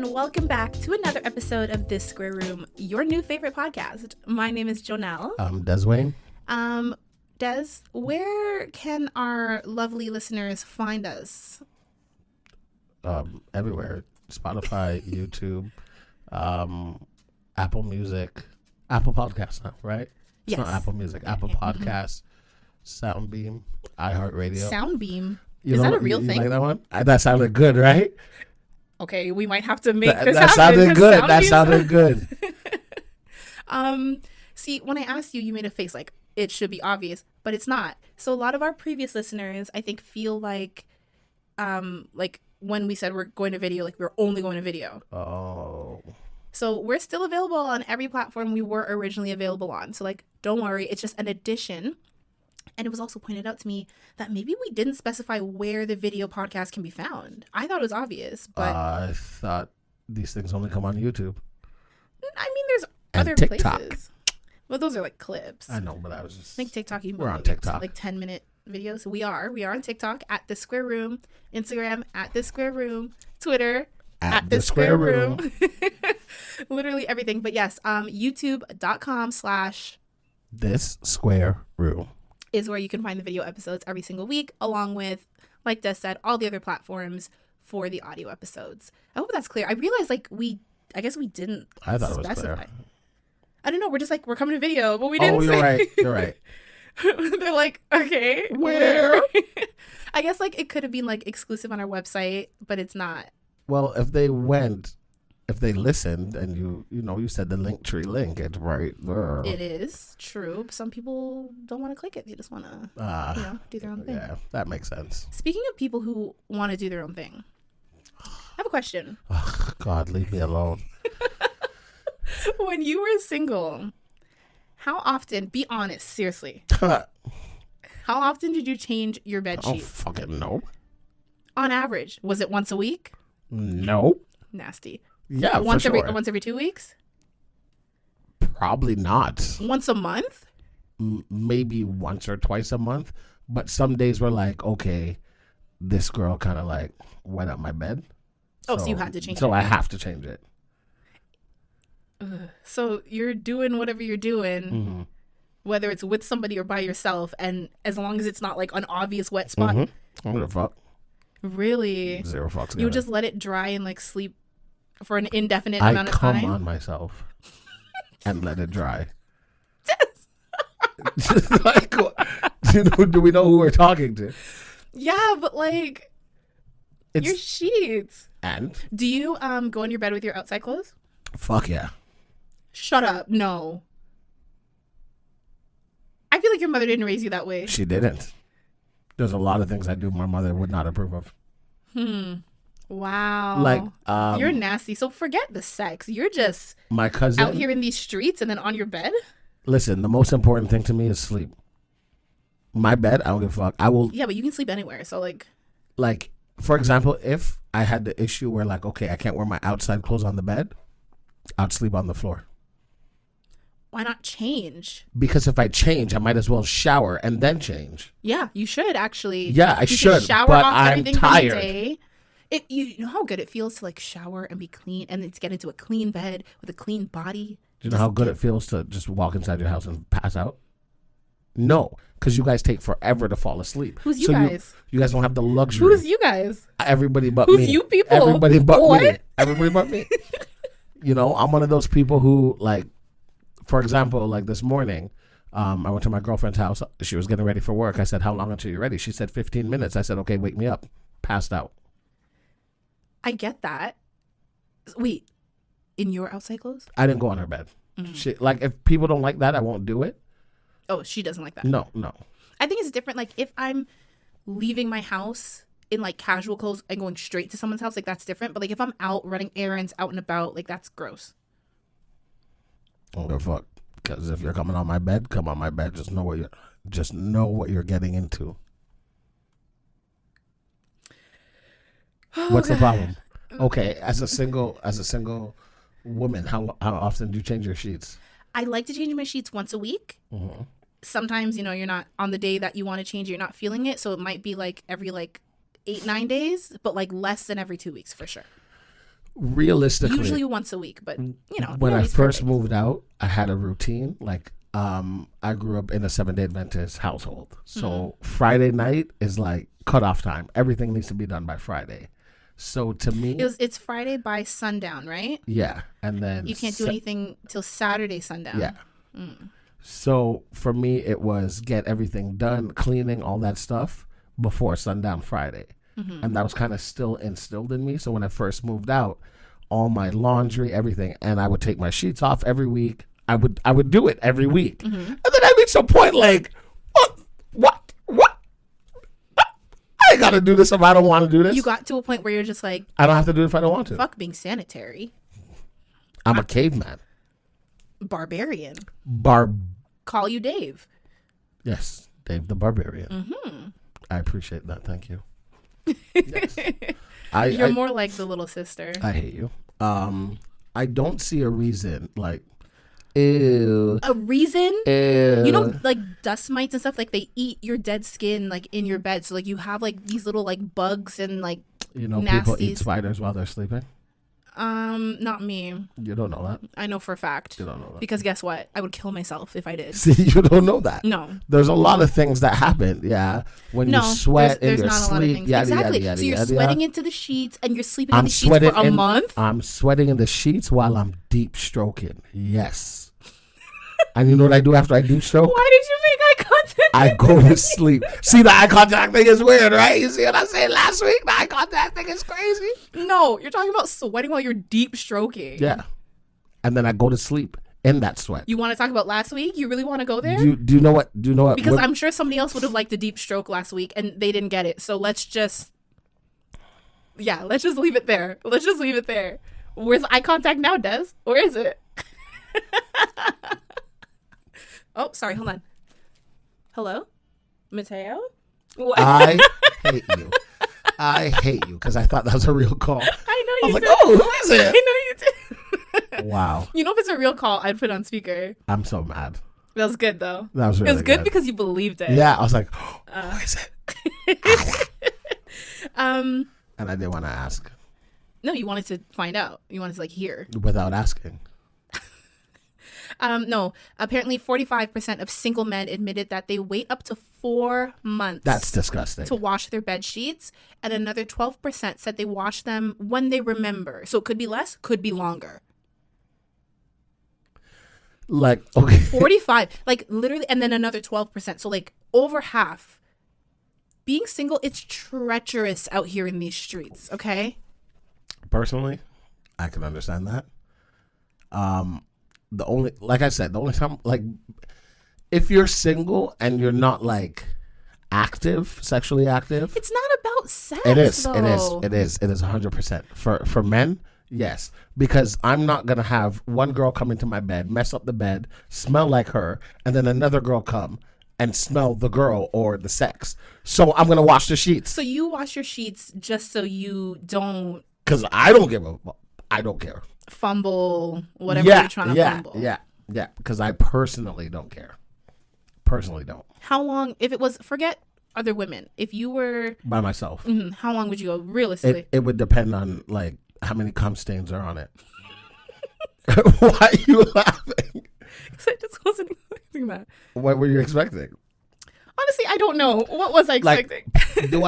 and welcome back to another episode of This Square Room, your new favorite podcast. My name is Jonel. I'm Deswayne. Des, where can our lovely listeners find us? Everywhere. Spotify, YouTube, Apple Music, Apple Podcasts now, right? It's Yes. not Apple Music, Apple Podcasts, Soundbeam, iHeartRadio. Soundbeam. Is that a real thing? Like that one? That sounded good, right? Okay, we might have to make this that happen. sounded good. That sounded good. See, when I asked you, you made a face like it should be obvious, but it's not. So a lot of our previous listeners, I think, feel like when we said we're going to video, like we're only going to video. Oh. So we're still available on every platform we were originally available on. So like, don't worry, it's just an addition. And it was also pointed out to me that maybe we didn't specify where the video podcast can be found. I thought it was obvious, but I thought these things only come on YouTube. I mean, there's And other TikTok. places. Well, those are like clips. I know, but I was just... I think TikTok, We're on TikTok. like 10-minute videos. So we are on TikTok at This Square Room, Instagram at This Square Room, Twitter at This Square Room. Literally everything. But yes, youtube.com/ This Square Room is where you can find the video episodes every single week, along with, like Des said, all the other platforms for the audio episodes. I hope that's clear. I realized I guess we didn't I thought it was specify. clear. I don't know. We're just like, we're coming to video, but we didn't say. You're right. You're right. They're like, okay. Where? I guess like it could have been like exclusive on our website, but it's not. Well, if they listened and you said the Linktree link, it's right there. It is true. Some people don't want to click it. They just want to do their own thing. Yeah, that makes sense. Speaking of people who want to do their own thing, I have a question. Oh, God, leave me alone. When you were single, how often, be honest, seriously, I how often did you change your bed don't sheet? fucking know. On average, was it once a week? No. Nasty. Yeah, once for sure. once every 2 weeks? Probably not. Once a month? Maybe once or twice a month. But some days we're like, okay, this girl kind of like went up my bed. Oh, so you had to change it. So I have to change it. So you're doing whatever you're doing, whether it's with somebody or by yourself, and as long as it's not like an obvious wet spot. I don't give a fuck. Really? Zero fucks. You would just let it dry and like sleep for an indefinite amount of time? I come on myself and let it dry. Like, do we know who we're talking to? Yeah, but like, your sheets. And? Do you go in your bed with your outside clothes? Fuck yeah. Shut up. No. I feel like your mother didn't raise you that way. She didn't. There's a lot of things I do my mother would not approve of. Wow. Like, you're nasty. So forget the sex. You're just my cousin out here in these streets and then on your bed? Listen, the most important thing to me is sleep. My bed, I don't give a fuck. I will. Yeah, but you can sleep anywhere. So like, for example, if I had the issue where like, okay, I can't wear my outside clothes on the bed, I'd sleep on the floor. Why not change? Because if I change, I might as well shower and then change. Yeah, you should actually. Yeah, I should. You shower but off I'm everything tired. for the day. You know how good it feels to like shower and be clean and then to get into a clean bed with a clean body? Do you know how good it feels to just walk inside your house and pass out? No, because you guys take forever to fall asleep. Who's you guys? You guys don't have the luxury. Who's you guys? Everybody but me. Who's you people? Everybody but What? me. Everybody but me. You know, I'm one of those people who, like, for example, like this morning, I went to my girlfriend's house. She was getting ready for work. I said, how long until you're ready? She said 15 minutes. I said, okay, wake me up. Passed out. I get that. Wait, in your outside clothes? I didn't go on her bed. She, like, if people don't like that, I won't do it. Oh, she doesn't like that. No. I think it's different. Like, if I'm leaving my house in, like, casual clothes and going straight to someone's house, like, that's different. But, like, if I'm out running errands, out and about, like, that's gross. I don't give a fuck. Because if you're coming on my bed, come on my bed. Just know what you're getting into. What's the problem? Okay, as a single woman, how often do you change your sheets? I like to change my sheets once a week. Sometimes, you know, you're not on the day that you want to change, you're not feeling it. So it might be like every like 8-9 days, but like less than every 2 weeks for sure. Realistically, Usually once a week, but when I nobody's first perfect. moved out, I had a routine. Like, I grew up in a 7-day Adventist household, so Friday night is like cutoff time. Everything needs to be done by Friday. So to me, It's Friday by sundown, right? yeah, and then You can't do anything till Saturday sundown. Yeah. So for me, it was get everything done, cleaning, all that stuff before sundown Friday. And that was kind of still instilled in me. So when I first moved out, all my laundry, everything, and I would take my sheets off every week. I would do it every week. And then I reached a point like, what? I got to do this if I don't want to do this. You got to a point where you're just like, I don't have to do it if I don't want to. fuck being sanitary. I'm a caveman. Barbarian. Call you Dave. Yes, Dave the Barbarian. I appreciate that. Thank you. Yes. You're more like the little sister. I hate you. I don't see a reason, like, ew. A reason? Ew. You know, like dust mites and stuff, like they eat your dead skin, like in your bed. So like you have like these little like bugs and like People nasties. eat spiders while they're sleeping. Not me. You don't know that. I know for a fact. You don't know that. Because guess what? I would kill myself if I did. See, you don't know that. No. There's a lot of things that happen. Yeah, when you sweat there's in your not a lot of sleep. things. Yada, Exactly. yada, yada, So you're yada, sweating yada. into the sheets and you're sleeping in the sheets for a month. I'm sweating in the sheets while I'm deep stroking. Yes. And you know what I do after I deep stroke? Why did you make eye contact? I go to sleep. See, the eye contact thing is weird, right? You see what I said last week? The eye contact thing is crazy. No, you're talking about sweating while you're deep stroking. Yeah. And then I go to sleep in that sweat. You want to talk about last week? You really want to go there? Do you know what? Because I'm sure somebody else would have liked a deep stroke last week and they didn't get it. So let's just leave it there. Let's just leave it there. Where's eye contact now, Des? Where is it? Oh, sorry. Hold on. Hello? Mateo? What? I hate you. I hate you because I thought that was a real call. I know I you was did. like, oh, who is I it? know you did. Wow. You know, if it's a real call, I'd put it on speaker. I'm so mad. That was good, though. That was really It was good good because you believed it. Yeah, I was like, who is it? Um, And I didn't want to ask no, you wanted to find out. You wanted to like hear. without asking. No, apparently 45% of single men admitted that they wait up to 4 months. That's disgusting. To wash their bed sheets, and another 12% said they wash them when they remember. So it could be less, could be longer. Like, okay. 45, like literally, and then another 12%. So like over half. Being single, it's treacherous out here in these streets, okay? Personally, I can understand that. The only time, like, if you're single and you're not like sexually active, It's not about sex. it is. Though. It is 100%. For men, yes, because I'm not gonna have one girl come into my bed, mess up the bed, smell like her, and then another girl come and smell the girl or the sex. So I'm gonna wash the sheets. So you wash your sheets just so you don't Because I don't care. fumble whatever you're trying to fumble. Yeah. Because I personally don't care. Personally don't. How long, if it was, forget other women, if you were, By myself. how long would you go realistically? It would depend on like how many cum stains are on it. Why are you laughing? Because I just wasn't expecting that. What were you expecting? Honestly, I don't know. What was I expecting? Do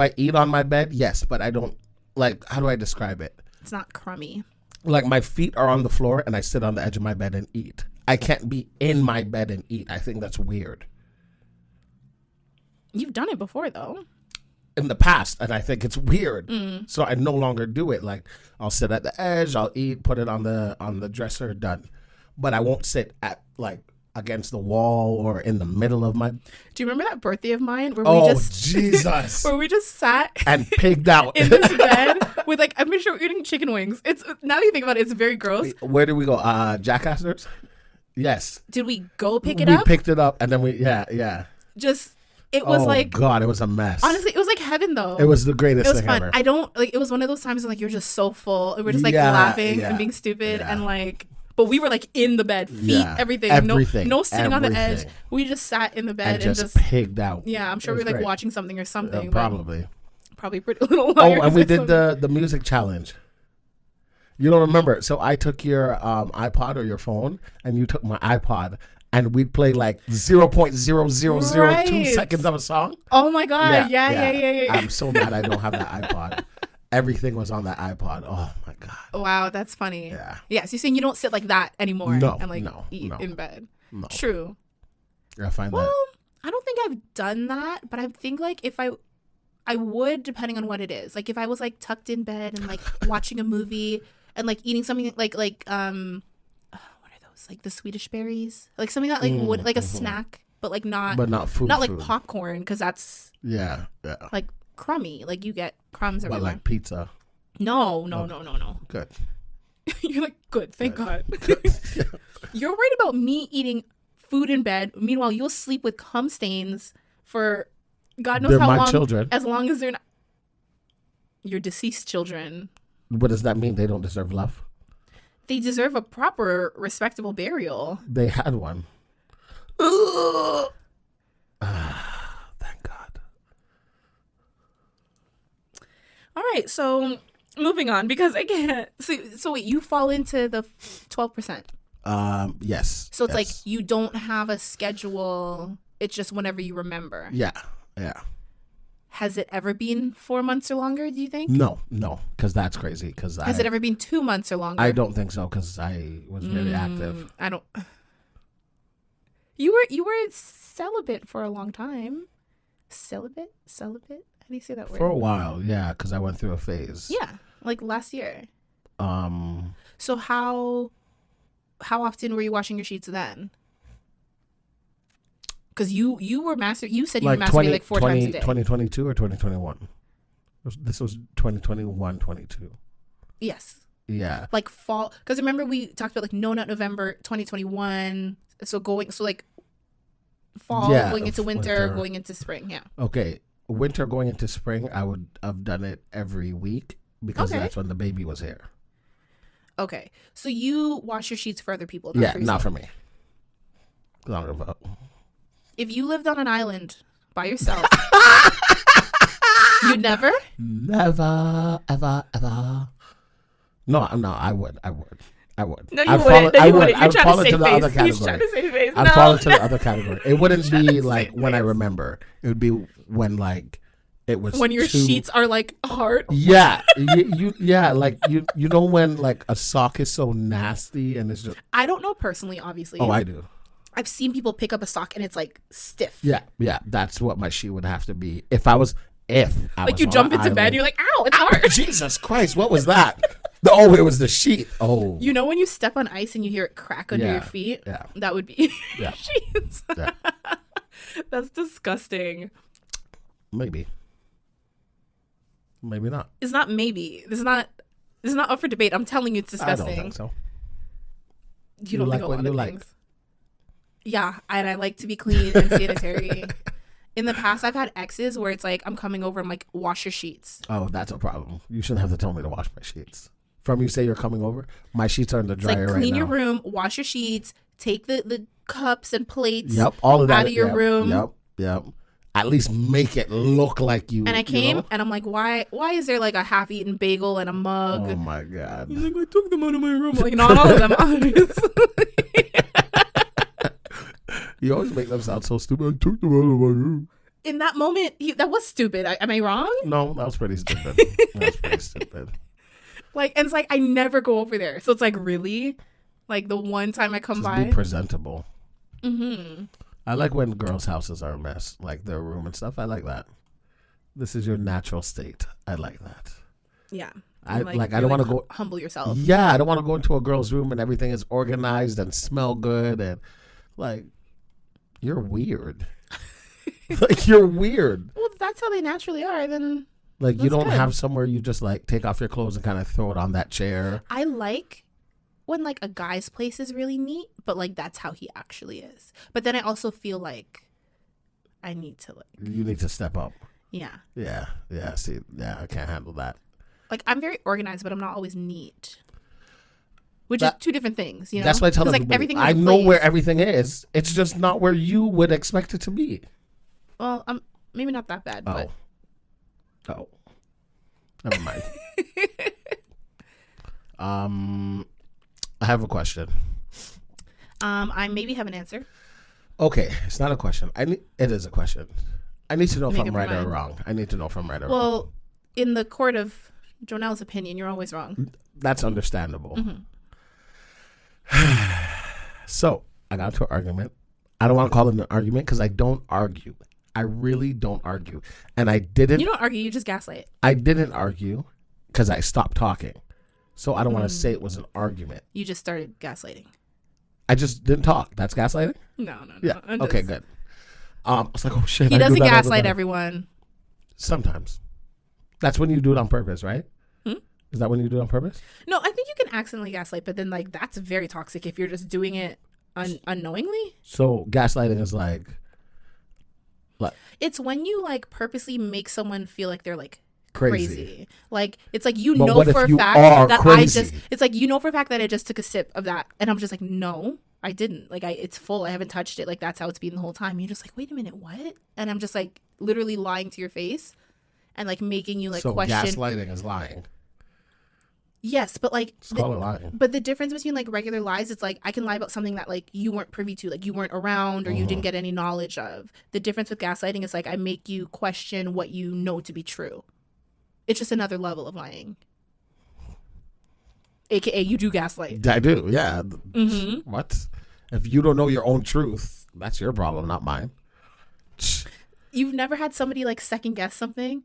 I eat on my bed? Yes, but I don't, like, how do I describe it? It's not crummy. Like, my feet are on the floor and I sit on the edge of my bed and eat. I can't be in my bed and eat. I think that's weird. You've done it before, though. In the past, and I think it's weird. So I no longer do it. Like, I'll sit at the edge, I'll eat, put it on the dresser, done. But I won't sit at, like, against the wall or in the middle of my... Do you remember that birthday of mine where Jesus. where we just sat And pigged out. in this bed with, like, I'm pretty sure we're eating chicken wings. It's, now that you think about it, it's very gross. Where did we go? Jackassers? Yes. Did we go pick it We up? picked it up and then yeah. Just, it was like... God, it was a mess. Honestly, it was like heaven, though. It was the greatest It was thing fun. ever. I don't, like, it was one of those times when, like, you're just so full. And we're just, like, Yeah, laughing yeah, and being stupid yeah. and, like... But we were like in the bed, feet, Yeah, everything. everything, No sitting on the edge. everything. We just sat in the bed and just pigged out. yeah, I'm sure It we was were like great. watching something or something. but Probably. Probably Pretty Little Liars. Oh, and we or did something. the music challenge. You don't remember? So I took your iPod or your phone, and you took my iPod, and we'd play like 0.0002 Right. seconds of a song. Oh my God. Yeah. I'm so mad I don't have that iPod. Everything was on that iPod. Oh my God. Wow, that's funny. Yeah. Yeah, so you're saying you don't sit like that anymore No, and like no, eat no. in bed. No. True. I find Well, that. I don't think I've done that, but I think like if I would, depending on what it is. Like if I was like tucked in bed and like watching a movie and like eating something like what are those? Like the Swedish berries? Like something that like would like a snack, but like not food. not like food. popcorn, because that's Yeah. like crummy. Like you get crumbs But everywhere. like pizza. No. Good. You're like, good, thank God. You're worried about me eating food in bed. Meanwhile, you'll sleep with cum stains for God knows They're how my long. children. As long as they're not your deceased children. What does that mean? They don't deserve love? They deserve a proper, respectable burial. They had one. Thank God. All right, so moving on, because again, so wait, you fall into the 12%. Yes. So it's yes. like you don't have a schedule. It's just whenever you remember. Yeah. Has it ever been 4 months or longer, do you think? No, because that's crazy. Because Has it ever been 2 months or longer? I don't think so, because I was very active. I don't. You were celibate for a long time. Celibate? How do you say that word? For a while, yeah, because I went through a phase. Yeah, like last year. Um. So how often were you washing your sheets then? Because you were you said you were masturbating like 4 times a day. 2022 or 2021? This was 2021, 22. Yes. Yeah. Like fall, because remember we talked about like no nut November 2021. So like fall, Yeah, going into winter, going into spring. Yeah. Okay. Winter going into spring, I would have done it every week because that's when the baby was here. Okay. So you wash your sheets for other people. Not for me. Not about. If you lived on an island by yourself, you'd never? Never, ever. No, I would. No, you wouldn't. No, you wouldn't. You're trying to save face. He's trying to save face. I'd fall into the other category. It wouldn't be like when I remember. It would be when like it was when your sheets are like hard. Yeah, you know when like a sock is so nasty and it's just. I don't know personally, obviously. Oh, I do. I've seen people pick up a sock and it's like stiff. Yeah. That's what my sheet would have to be if I was. Like you jump into bed, you're like, ow, it's hard. Jesus Christ, what was that? It was the sheet. Oh. You know when you step on ice and you hear it crack under your feet? Yeah. That would be Yeah. sheets. Yeah. That's disgusting. Maybe not. It's not maybe. This is not up for debate. I'm telling you it's disgusting. I don't think so. You don't like think a what lot you of like. things. Yeah, and I like to be clean and sanitary. In the past, I've had exes where it's like, I'm coming over, I'm like, wash your sheets. Oh, that's a problem. You shouldn't have to tell me to wash my sheets. From you say you're coming over, my sheets are in the dryer right now. Clean your room, wash your sheets, take the cups and plates all of that out of your room. Yep. At least make it look like you. And I came and I'm like, why is there like a half-eaten bagel and a mug? Oh my God. He's like, I took them out of my room. Like, not all of them, obviously. You always make them sound so stupid. I took them out of my room. In that moment, that was stupid. Am I wrong? No, that was pretty stupid. Like, and it's like, I never go over there. So it's like, really? Like, the one time I come by? Be presentable. Mm-hmm. I like when girls' houses are a mess, like their room and stuff. I like that. This is your natural state. I like that. Yeah. I don't want to go... Humble yourself. Yeah, I don't want to go into a girl's room and everything is organized and smell good and, like... You're weird. Like, you're weird. Well, if that's how they naturally are, then like you don't have somewhere you just like take off your clothes and kind of throw it on that chair. I like when like a guy's place is really neat, but like that's how he actually is. But then I also feel like I need to you need to step up. Yeah. See, I can't handle that. Like, I'm very organized, but I'm not always neat. Which is two different things, you know? That's why I tell everybody, everything I know where everything is. It's just not where you would expect it to be. Well, maybe not that bad, but... Oh. Never mind. I have a question. I maybe have an answer. Okay, it's not a question. It is a question. I need to know if Make I'm up right your or mind. wrong. I need to know if I'm right or wrong. Well, in the court of Jonel's opinion, you're always wrong. That's understandable. So I got into an argument. I don't want to call it an argument because I don't argue. I really don't argue. And I didn't. You don't argue, you just gaslight. I didn't argue because I stopped talking. So I don't want to say it was an argument. You just started gaslighting. I just didn't talk. That's gaslighting? No. Yeah. I'm Okay, just- good. I was like, oh shit. He I do doesn't that all the gaslight time. everyone. Sometimes. That's when you do it on purpose, right? Is that when you do it on purpose? No, I think you can accidentally gaslight, but then like that's very toxic if you're just doing it unknowingly. So gaslighting is like It's when you like purposely make someone feel like they're like crazy. crazy. Like it's like you But know what if for a you fact are that crazy? it's like you know for a fact that I just took a sip of that and I'm just like, no, I didn't. Like it's full. I haven't touched it. Like that's how it's been the whole time. You're just like, wait a minute, what? And I'm just like literally lying to your face and like making you like So question. gaslighting is lying. Yes, but like It's called lying. but the difference between like regular lies, it's like I can lie about something that like you weren't privy to, like you weren't around or you didn't get any knowledge of. The difference with gaslighting is like I make you question what you know to be true. It's just another level of lying. AKA you do gaslight. I do, yeah. What? If you don't know your own truth, that's your problem, not mine. You've never had somebody like second guess something?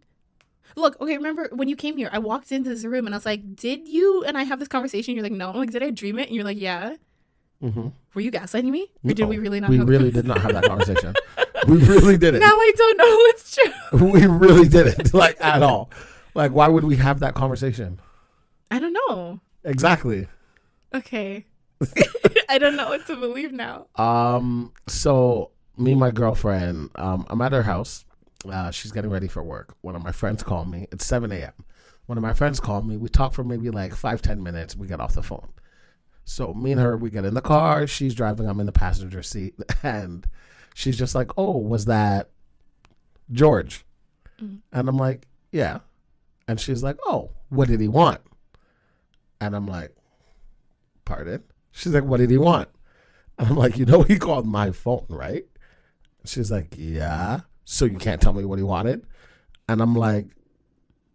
Look, okay, remember when you came here, I walked into this room and I was like, did you and I have this conversation? You're like, no. I'm like, did I dream it? And you're like, yeah. Were you gaslighting me? Or did we really not We have really did not have that conversation. We really didn't. Now I don't know what's true. We really didn't, like, at all. Like, why would we have that conversation? I don't know. Exactly. Okay. I don't know what to believe now. So me and my girlfriend, I'm at her house. She's getting ready for work. One of my friends called me. It's 7 a.m. One of my friends called me. We talked for maybe like 5-10 minutes. We get off the phone. So me and her, we get in the car. She's driving. I'm in the passenger seat. And she's just like, oh, was that George? And I'm like, yeah. And she's like, oh, what did he want? And I'm like, pardon? She's like, what did he want? And I'm like, you know, he called my phone, right? She's like, yeah. So you can't tell me what he wanted? And I'm like,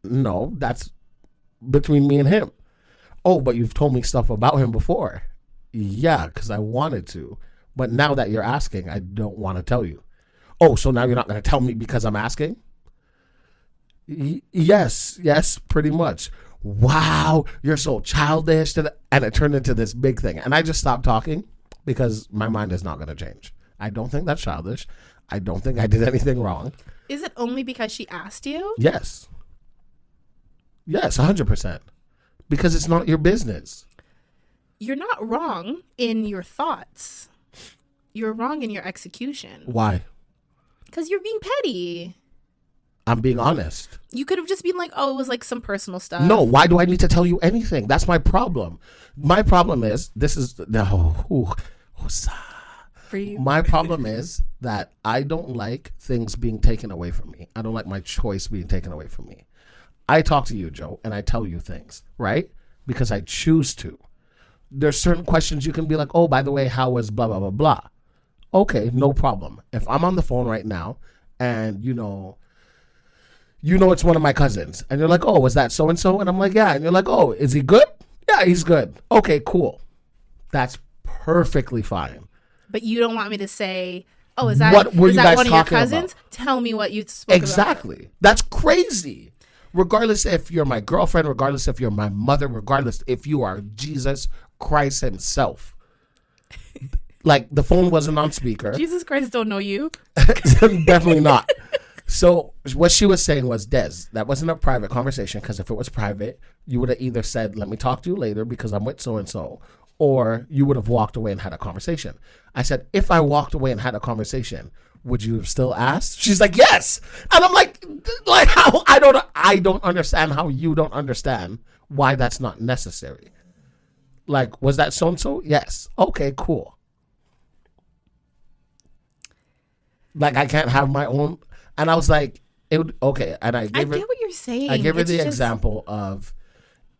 no, that's between me and him. Oh, but you've told me stuff about him before. Yeah, because I wanted to. But now that you're asking, I don't want to tell you. Oh, so now you're not going to tell me because I'm asking? Yes, pretty much. Wow, you're so childish. And it turned into this big thing. And I just stopped talking because my mind is not going to change. I don't think that's childish. I don't think I did anything wrong. Is it only because she asked you? Yes, 100%. Because it's not your business. You're not wrong in your thoughts. You're wrong in your execution. Why? Because you're being petty. I'm being honest. You could have just been like, oh, it was like some personal stuff. No, why do I need to tell you anything? That's my problem. My problem is, For you. my problem is that I don't like things being taken away from me. I don't like my choice being taken away from me. I talk to you, Joe, and I tell you things, right? Because I choose to. There's certain questions you can be like, oh, by the way, how was blah, blah, blah, blah. Okay, no problem. If I'm on the phone right now and, you know it's one of my cousins, and you're like, oh, was that so-and-so? And I'm like, yeah. And you're like, oh, is he good? Yeah, he's good. Okay, cool. That's perfectly fine. But you don't want me to say, oh, is that What were you guys one of your talking cousins? about? Tell me what you spoke Exactly. That's crazy. Regardless if you're my girlfriend, regardless if you're my mother, regardless if you are Jesus Christ himself. Like, the phone wasn't on speaker. about. Jesus Christ don't know you. Definitely not. So what she was saying was, Des, that wasn't a private conversation, because if it was private, you would have either said, let me talk to you later because I'm with so-and-so, or you would have walked away and had a conversation. I said, if I walked away and had a conversation, would you have still asked? She's like, yes. And I'm like how? I don't understand how you don't understand why that's not necessary. Like, was that so-and-so? Yes. Okay, cool. Like, I can't have my own. And I was like, okay. And I I gave her, get what you're saying. I gave her It's the just- example of,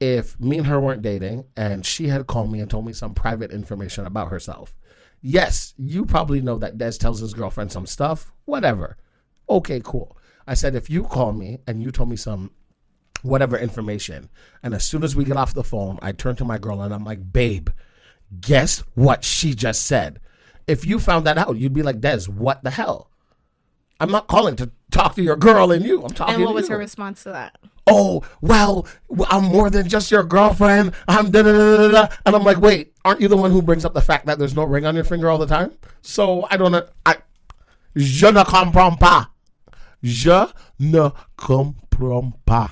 if me and her weren't dating and she had called me and told me some private information about herself. Yes, you probably know that Des tells his girlfriend some stuff, whatever. Okay, cool. I said, if you call me and you told me some whatever information, and as soon as we get off the phone, I turn to my girl and I'm like, babe, guess what she just said? If you found that out, you'd be like, Des, what the hell? I'm not calling to talk to your girl and you. I'm talking to you. And what was her response to that? Oh, well, I'm more than just your girlfriend. I'm da-da-da-da-da. And I'm like, wait, aren't you the one who brings up the fact that there's no ring on your finger all the time? So I don't know. Je ne comprends pas. Je ne comprends pas.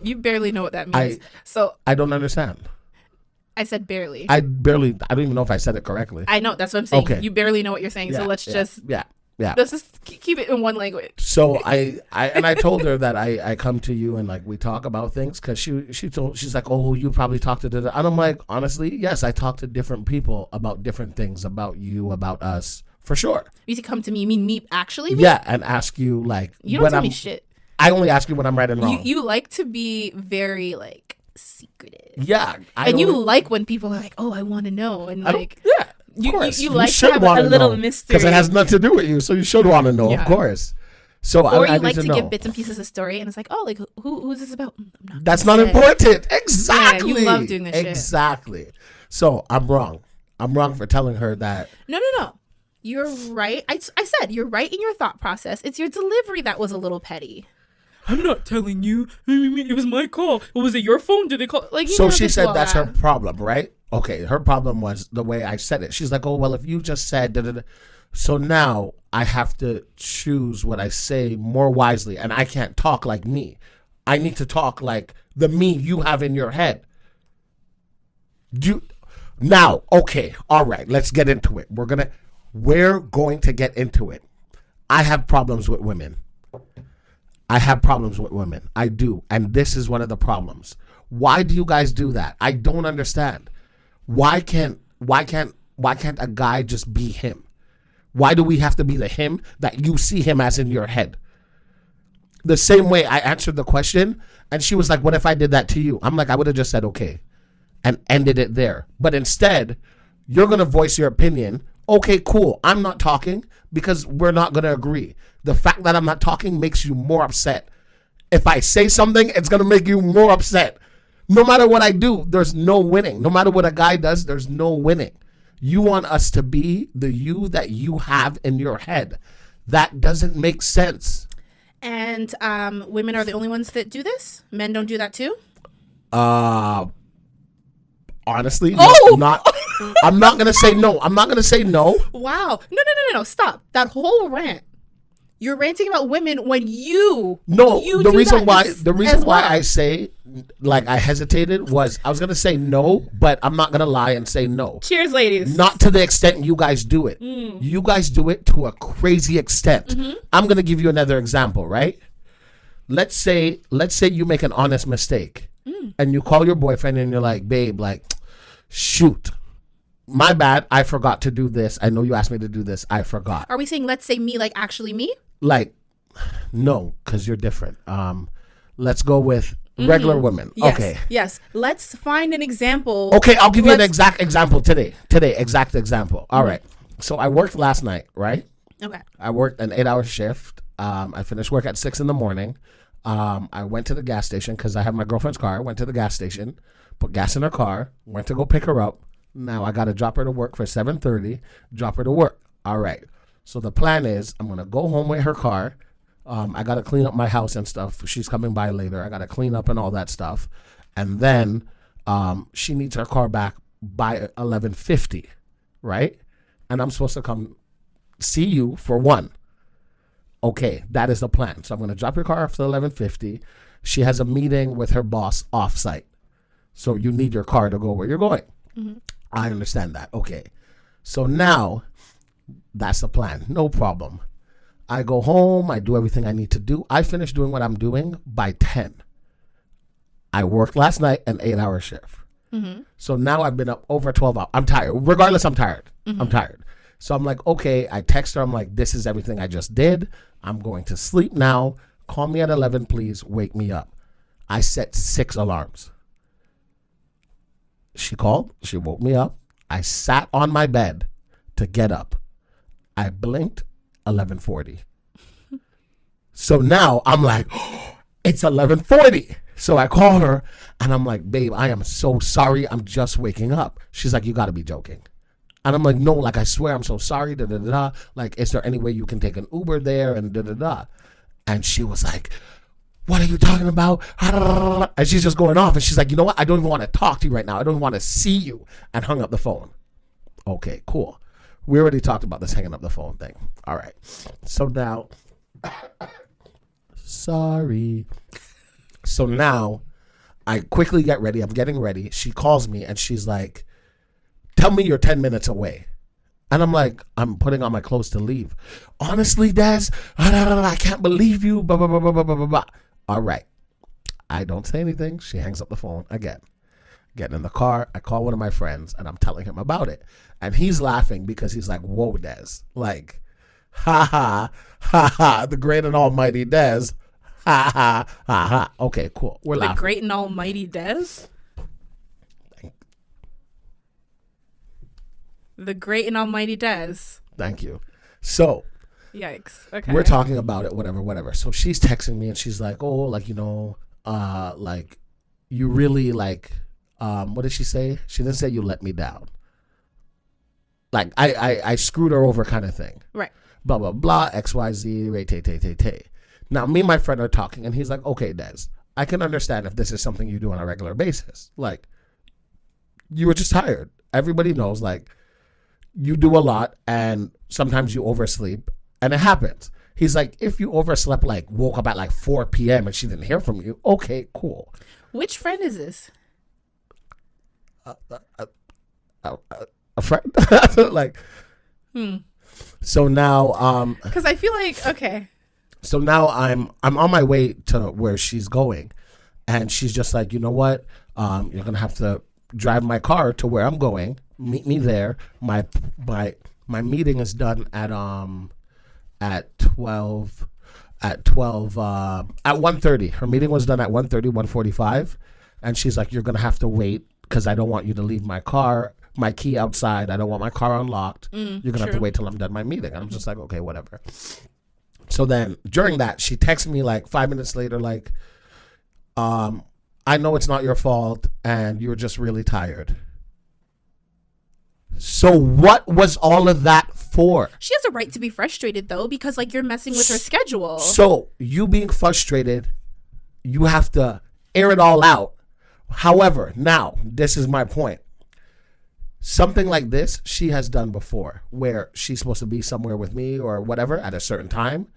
You barely know what that means. I don't understand. I said barely. I don't even know if I said it correctly. I know. That's what I'm saying. Okay. You barely know what you're saying. So let's just keep it in one language. So I told her that I come to you and like we talk about things because she's like, oh, you probably talked to and I'm like, honestly, yes, I talk to different people about different things, about you, about us, for sure. You come to me, you mean me actually? Yeah, and ask you like you don't tell me shit. I only ask you when I'm right and wrong. You like to be very like secretive. Yeah, you like when people are like, oh, I want to know, and like yeah. Of course. You like to have a little mystery. Because it has nothing to do with you, so you should want to know, of course. So or I you like to know. give bits and pieces of story, and it's like, oh, like who's this about? That's not important. Exactly. Yeah, you love doing this shit. Exactly. So I'm wrong. I'm wrong for telling her that. No. You're right. I said you're right in your thought process. It's your delivery that was a little petty. I'm not telling you. It was my call. Was it your phone? Did they call? Like, so she said that's her problem, right? Okay, her problem was the way I said it. She's like, oh, well, if you just said da-da-da. So now I have to choose what I say more wisely, and I can't talk like me. I need to talk like the me you have in your head. Now, okay, all right, let's get into it. We're going to get into it. I have problems with women. I do. And this is one of the problems. Why do you guys do that? I don't understand. Why can't a guy just be him? Why do we have to be the him that you see him as in your head? The same way I answered the question and she was like, what if I did that to you? I'm like, I would have just said, okay, and ended it there. But instead, you're going to voice your opinion. Okay, cool. I'm not talking because we're not going to agree. The fact that I'm not talking makes you more upset. If I say something, it's going to make you more upset. No matter what I do, there's no winning. No matter what a guy does, there's no winning. You want us to be the you that you have in your head. That doesn't make sense. And women are the only ones that do this? Men don't do that too? Honestly, I'm not going to say no. I'm not going to say no. Wow. No. Stop. That whole rant. You're ranting about women when you the reason why I say like I hesitated was I was gonna say no, but I'm not gonna lie and say no. Cheers, ladies. Not to the extent you guys do it. You guys do it to a crazy extent. Mm-hmm. I'm gonna give you another example, right? Let's say you make an honest mistake and you call your boyfriend and you're like, babe, like, shoot. My bad. I forgot to do this. I know you asked me to do this. I forgot. Are we saying let's say me, like actually me? Like, no, because you're different. Let's go with regular women. Yes, okay. Yes. Let's find an example. Okay, I'll give you an exact example today. Exact example. All right. So I worked last night, right? Okay. I worked an 8-hour shift. I finished work at 6 a.m. I went to the gas station because I have my girlfriend's car. I went to the gas station, put gas in her car, went to go pick her up. Now I got to drop her to work for 7:30, drop her to work. All right. So the plan is I'm going to go home with her car. I got to clean up my house and stuff. She's coming by later. I got to clean up and all that stuff. And then she needs her car back by 11:50, right? And I'm supposed to come see you for 1. Okay, that is the plan. So I'm going to drop your car off at 11:50. She has a meeting with her boss off-site. So you need your car to go where you're going. Mm-hmm. I understand that. Okay. So now that's the plan. No problem. I go home. I do everything I need to do. I finish doing what I'm doing by 10. I worked last night an 8-hour shift. Mm-hmm. So now I've been up over 12 hours. I'm tired. Regardless, I'm tired. Mm-hmm. I'm tired. So I'm like, okay. I text her. I'm like, this is everything I just did. I'm going to sleep now. Call me at 11, please. Wake me up. I set 6 alarms. She called. She woke me up. I sat on my bed to get up. I blinked, 11:40. So now I'm like, oh, it's 11:40. So I call her and I'm like, babe, I am so sorry. I'm just waking up. She's like, you got to be joking. And I'm like, no, like, I swear I'm so sorry. Da, da, da, da. Like, is there any way you can take an Uber there? And da, da, da. And she was like, what are you talking about? And she's just going off. And she's like, you know what? I don't even want to talk to you right now. I don't want to see you. And hung up the phone. Okay, cool. We already talked about this hanging up the phone thing. All right. So now, sorry. So now I quickly get ready. I'm getting ready. She calls me and she's like, tell me you're 10 minutes away. And I'm like, I'm putting on my clothes to leave. Honestly, Des, I can't believe you. Blah, blah, blah, blah, blah, blah, blah. All right. I don't say anything. She hangs up the phone again. Getting in the car, I call one of my friends and I'm telling him about it. And he's laughing because he's like, whoa, Des. Like, ha ha, ha ha, the great and almighty Des. Ha ha, ha ha. Okay, cool. We're laughing. The great and almighty Des? The great and almighty Des. Thank you. So, yikes. Okay. We're talking about it, whatever. So she's texting me and she's like, oh, like, you know, like, you really, like, what did she say? She didn't say you let me down. Like, I screwed her over kind of thing. Right. Blah, blah, blah, XYZ, ray, tay. Now, me and my friend are talking, and he's like, okay, Des, I can understand if this is something you do on a regular basis. Like, you were just tired. Everybody knows, like, you do a lot, and sometimes you oversleep, and it happens. He's like, if you overslept, like, woke up at, like, 4 p.m. and she didn't hear from you, okay, cool. Which friend is this? A friend. Like, So now, because I feel like, okay. So now I'm on my way to where she's going, and she's just like, you know what? You're gonna have to drive my car to where I'm going. Meet me there. My meeting is done at 12 at 1:30. Her meeting was done at 1:30, 1:45, and she's like, you're gonna have to wait because I don't want you to leave my key outside. I don't want my car unlocked. You're gonna have to wait till I'm done my meeting. And I'm just like, okay, whatever. So then during that, she texts me like 5 minutes later, like, I know it's not your fault and you're just really tired. So what was all of that for? She has a right to be frustrated though, because like you're messing with her schedule. So you being frustrated, you have to air it all out. However, now this is my point. Something like this she has done before, where she's supposed to be somewhere with me or whatever at a certain time,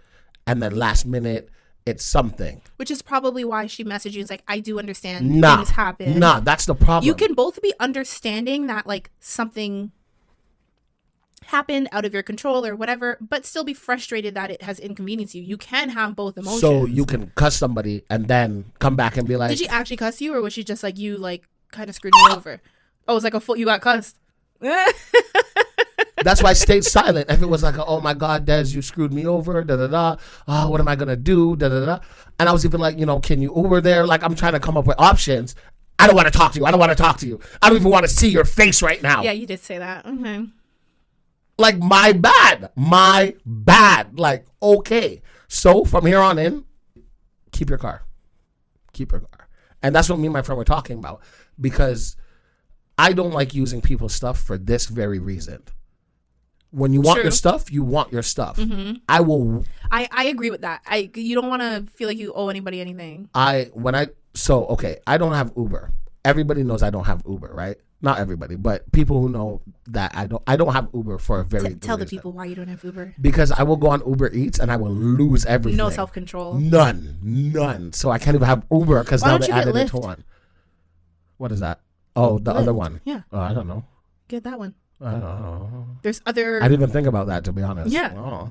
and then last minute it's something. Which is probably why she messaged you. It's like, I do understand things happen. Nah, that's the problem. You can both be understanding that like something happened out of your control or whatever, but still be frustrated that it has inconvenienced you. You can have both emotions. So you can cuss somebody and then come back and be like, did she actually cuss you, or was she just like, you like kind of screwed me over? Oh, it's like you got cussed. That's why I stayed silent. If it was like, oh my God, Des, you screwed me over, da da da. Oh, what am I gonna do, da da da. And I was even like, you know, can you Uber there? Like, I'm trying to come up with options. I don't want to talk to you. I don't even want to see your face right now. Yeah, you did say that. Okay. Like, my bad. Like, okay. So from here on in, keep your car. And that's what me and my friend were talking about, because I don't like using people's stuff for this very reason. When you want your stuff, you want your stuff. Mm-hmm. I agree with that. You don't want to feel like you owe anybody anything. I don't have Uber. Everybody knows I don't have Uber, right? Not everybody, but people who know that I don't have Uber for a very good tell the reason. people why you don't have Uber. Because I will go on Uber Eats and I will lose everything. No self-control. None. So I can't even have Uber because now they added it to one. What is that? Oh, the other one. Yeah. Oh, I don't know. Get that one. I don't know. There's other. I didn't even think about that, to be honest. Yeah.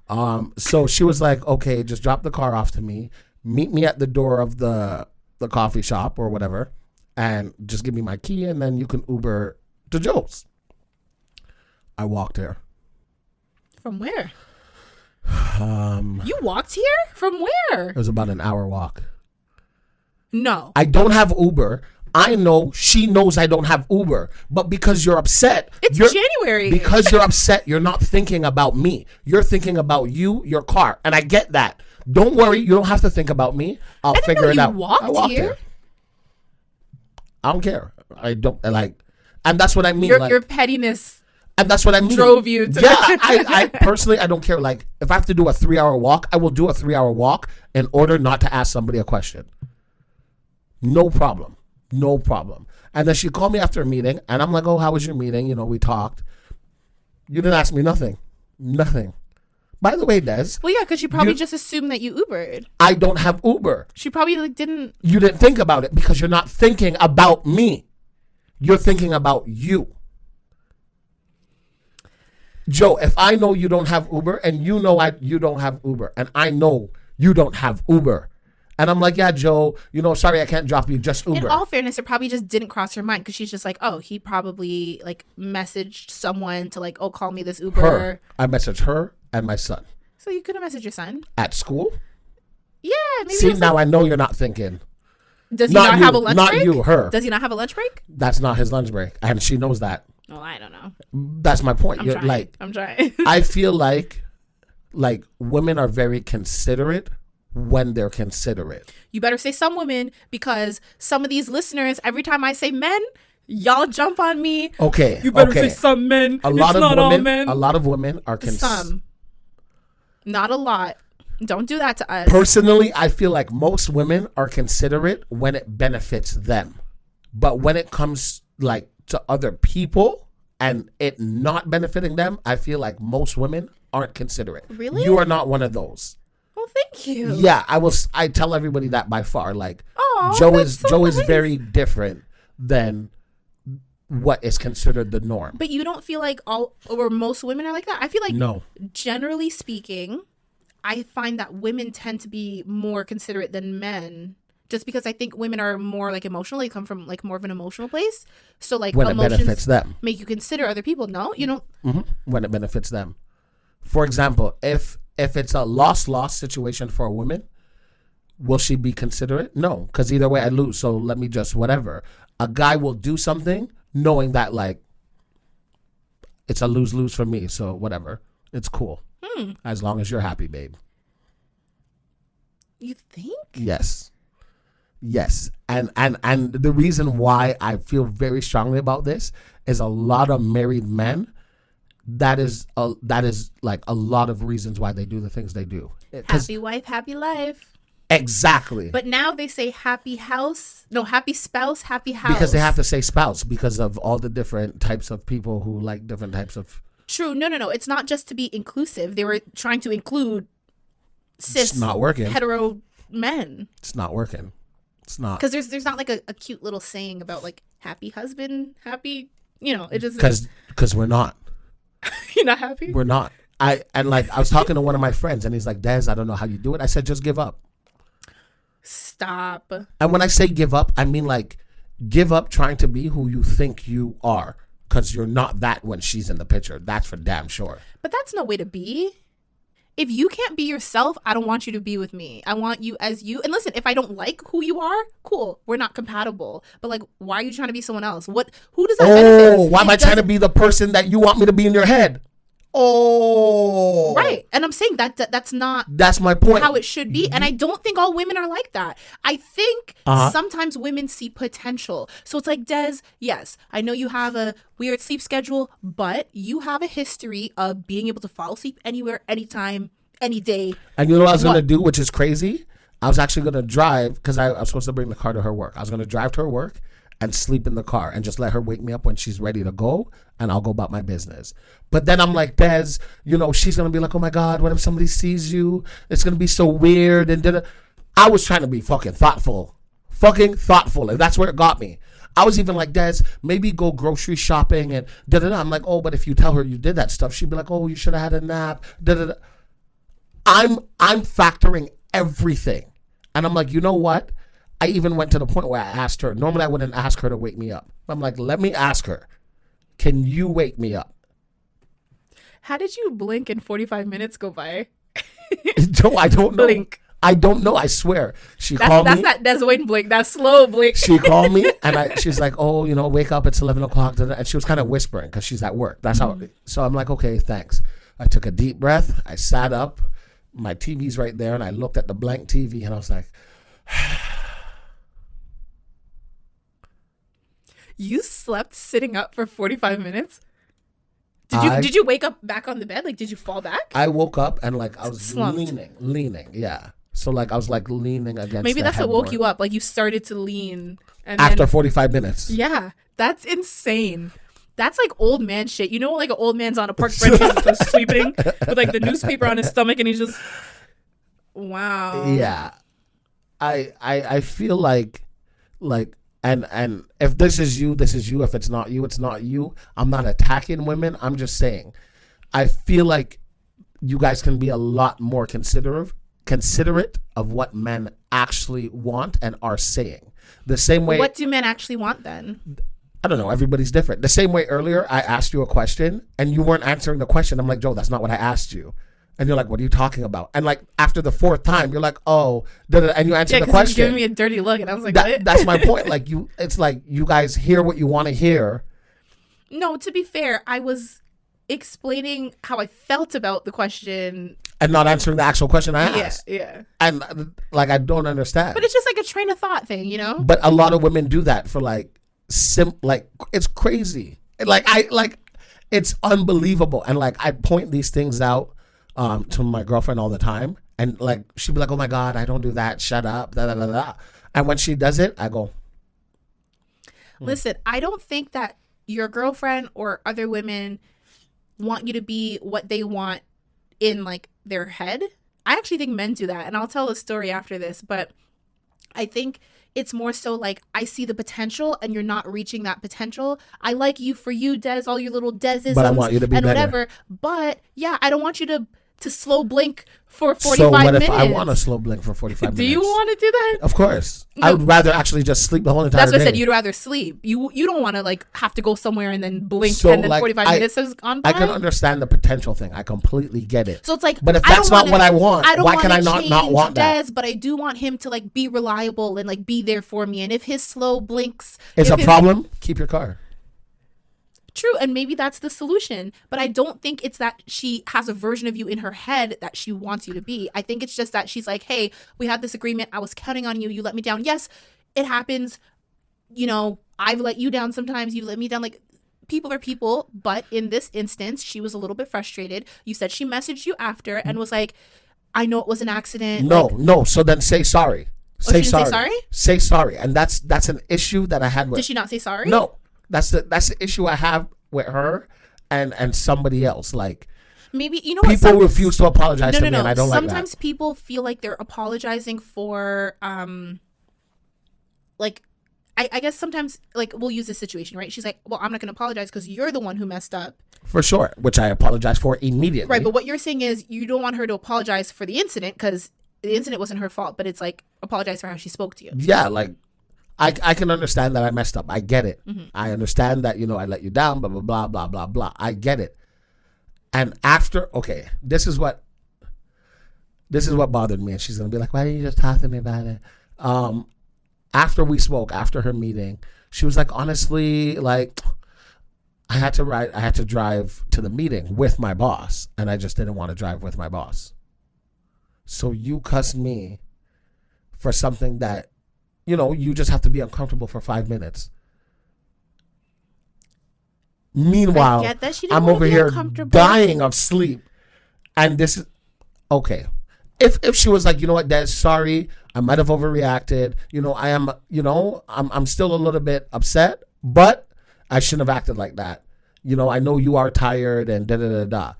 Oh. So she was like, okay, just drop the car off to me. Meet me at the door of the coffee shop or whatever, and just give me my key, and then you can Uber to Joe's. I walked here. From where? You walked here? From where? It was about an hour walk. No. I don't have Uber. I know she knows I don't have Uber, but because you're upset, It's January. Because you're upset, you're not thinking about me. You're thinking about you, your car, and I get that. Don't worry, you don't have to think about me. I'll figure it out. I walked here. I don't care. I don't like, and that's what I mean. Your pettiness. And that's what I mean. Drove you to. Yeah, I personally, I don't care. Like, if I have to do a 3-hour walk, I will do a 3-hour walk in order not to ask somebody a question. No problem. No problem. And then she called me after a meeting, and I'm like, oh, how was your meeting? You know, we talked. You didn't ask me nothing. Nothing. By the way, Des. Well, yeah, because she probably just assumed that you Ubered. I don't have Uber. She probably like didn't. You didn't think about it because you're not thinking about me. You're thinking about you. Joe, if I know you don't have Uber and you know you don't have Uber and I know you don't have Uber and I'm like, yeah, Joe, you know, sorry, I can't drop you, just Uber. In all fairness, it probably just didn't cross her mind because she's just like, oh, he probably like messaged someone to like, oh, call me this Uber. Her. I messaged her and my son. So you could have messaged your son. At school? Yeah. Maybe see, now I know you're not thinking. Does he not have a lunch break? Not you, her. Does he not have a lunch break? That's not his lunch break. And she knows that. Well, I don't know. That's my point. I'm trying. I feel like women are very considerate when they're considerate. You better say some women because some of these listeners, every time I say men, y'all jump on me. Okay. You better say some men. A lot of women are some. Not a lot. Don't do that to us. Personally, I feel like most women are considerate when it benefits them. But when it comes like to other people and it not benefiting them, I feel like most women aren't considerate. Really? You are not one of those. Well, thank you. Yeah, I tell everybody that by far. Like, Joe is very different than what is considered the norm. But you don't feel like all or most women are like that? I feel like no. Generally speaking, I find that women tend to be more considerate than men. Just because I think women are more like emotional, they come from like more of an emotional place. So like when it benefits them, make you consider other people. No, you know. Mm-hmm. When it benefits them, for example, if it's a loss situation for a woman, will she be considerate? No, because either way I lose. So let me just whatever. A guy will do something knowing that like it's a lose for me. So whatever, it's cool as long as you're happy, babe. You think? Yes. And the reason why I feel very strongly about this is a lot of married men. That is like a lot of reasons why they do the things they do. Happy wife, happy life. Exactly. But now they say happy spouse, happy house. Because they have to say spouse because of all the different types of people who like different types of. True. No. It's not just to be inclusive. They were trying to include cis, it's not working. Hetero men. It's not working. It's not. Because there's not like a cute little saying about like happy husband, happy, you know, it just. Because we're not. You're not happy? We're not. I was talking to one of my friends and he's like, Des, I don't know how you do it. I said, just give up. Stop. And when I say give up, I mean like give up trying to be who you think you are. Because you're not that when she's in the picture. That's for damn sure. But that's no way to be. If you can't be yourself, I don't want you to be with me. I want you as you. And listen, if I don't like who you are, cool. We're not compatible. But like, why are you trying to be someone else? Who does that benefit? Oh, why am I trying to be the person that you want me to be in your head? Oh. Right. And I'm saying that's not. That's my point. How it should be. And I don't think all women are like that. I think sometimes women see potential. So it's like, Des, yes, I know you have a weird sleep schedule, but you have a history of being able to fall asleep anywhere, anytime, any day. And you know what I was going to do, which is crazy? I was actually going to drive because I was supposed to bring the car to her work. I was going to drive to her work and sleep in the car and just let her wake me up when she's ready to go and I'll go about my business. But then I'm like, Des, you know, she's going to be like, oh my God, what if somebody sees you? It's going to be so weird. And I was trying to be fucking thoughtful. And that's where it got me. I was even like, Des, maybe go grocery shopping and da-da-da. I'm like, oh, but if you tell her you did that stuff, she'd be like, oh, you should have had a nap. Da-da-da. I'm factoring everything. And I'm like, you know what? I even went to the point where I asked her. Normally, I wouldn't ask her to wake me up. I'm like, let me ask her. Can you wake me up? How did you blink and 45 minutes go by? No, I don't know. Blink. I don't know. I swear. She That's, called that's me. that Deswayne blink. That slow blink. She called me and she's like, oh, wake up. It's 11 o'clock. And she was kind of whispering because she's at work. That's how. So I'm like, okay, thanks. I took a deep breath. I sat up. My TV's right there. And I looked at the blank TV and I was like, You slept sitting up for 45 minutes? Did you wake up back on the bed? Like, did you fall back? I woke up and like I was Slumped. leaning. Yeah. So like I was like leaning against. Maybe the that's what woke headboard. you up. Like you started to lean. And After then, 45 minutes. yeah, that's insane. That's like old man shit. You know, like an old man's on a park bench just sleeping with like the newspaper on his stomach and he's just, wow. Yeah. I feel like and if this is you, this is you. If it's not you, it's not you. I'm not attacking women. I'm just saying I feel like you guys can be a lot more considerate of what men actually want and are saying. The same way. What do men actually want then? I don't know. Everybody's different. The same way earlier I asked you a question and you weren't answering the question. I'm like, Joe, that's not what I asked you. And you're like, what are you talking about? And like after the fourth time, you're like, oh, and you answered the question. You're giving me a dirty look, and I was like, what? That's my point. Like it's like you guys hear what you want to hear. No, to be fair, I was explaining how I felt about the question and not answering the actual question I asked. Yeah. And like I don't understand. But it's just like a train of thought thing, you know? But a lot of women do that for like like it's crazy. Like it's unbelievable. And like I point these things out to my girlfriend all the time, and like she'd be like, "Oh my God, I don't do that. Shut up." Da, da, da, da. And when she does it, I go, Listen, I don't think that your girlfriend or other women want you to be what they want in like their head. I actually think men do that, and I'll tell a story after this, but I think it's more so like I see the potential and you're not reaching that potential. I like you for you, Des, all your little Desisms but I want you to be and better. whatever. But yeah, I don't want you to slow blink for 45 So what minutes. if I want to slow blink for 45 minutes? Do you want to do that? Of course. No. I would rather actually just sleep the whole entire That's what day. I said. You'd rather sleep. You don't want to like have to go somewhere and then blink So, and then like, 45 minutes has gone by. I can understand the potential thing. I completely get it. So it's like, but if I that's don't not what I want, why can I not change want that? Des, but I do want him to like be reliable and like be there for me. And if his slow blinks It's if a his- problem. Keep your car. True, and maybe that's the solution. But I don't think it's that she has a version of you in her head that she wants you to be. I think it's just that she's like, hey, we had this agreement. I was counting on you. You let me down. Yes, it happens. You know, I've let you down sometimes. You let me down. Like, people are people. But in this instance, she was a little bit frustrated. You said she messaged you after and was like, I know it was an accident. No. So then say sorry. She didn't say sorry? Say sorry. And that's an issue that I had with. Did she not say sorry? No. That's the issue I have with her and somebody else. Like, maybe, you know what? people refuse to apologize to me, No. and I don't like that. Sometimes people feel like they're apologizing for, like, I guess sometimes, like, we'll use this situation, right? She's like, well, I'm not going to apologize because you're the one who messed up. For sure, which I apologize for immediately. Right, but what you're saying is you don't want her to apologize for the incident because the incident wasn't her fault, but it's like, apologize for how she spoke to you. Yeah, like, I can understand that I messed up. I get it. Mm-hmm. I understand that, I let you down, blah, blah, blah, blah, blah, blah. I get it. And after, okay, this is what bothered me. And she's going to be like, why didn't you just talk to me about it? After we spoke, after her meeting, she was like, honestly, like, I had to drive to the meeting with my boss, and I just didn't want to drive with my boss. So you cussed me for something that, you just have to be uncomfortable for 5 minutes. Meanwhile, I'm over here dying of sleep. And this is, okay. If she was like, you know what, Des, sorry, I might have overreacted. I am, I'm still a little bit upset, but I shouldn't have acted like that. I know you are tired and da-da-da-da.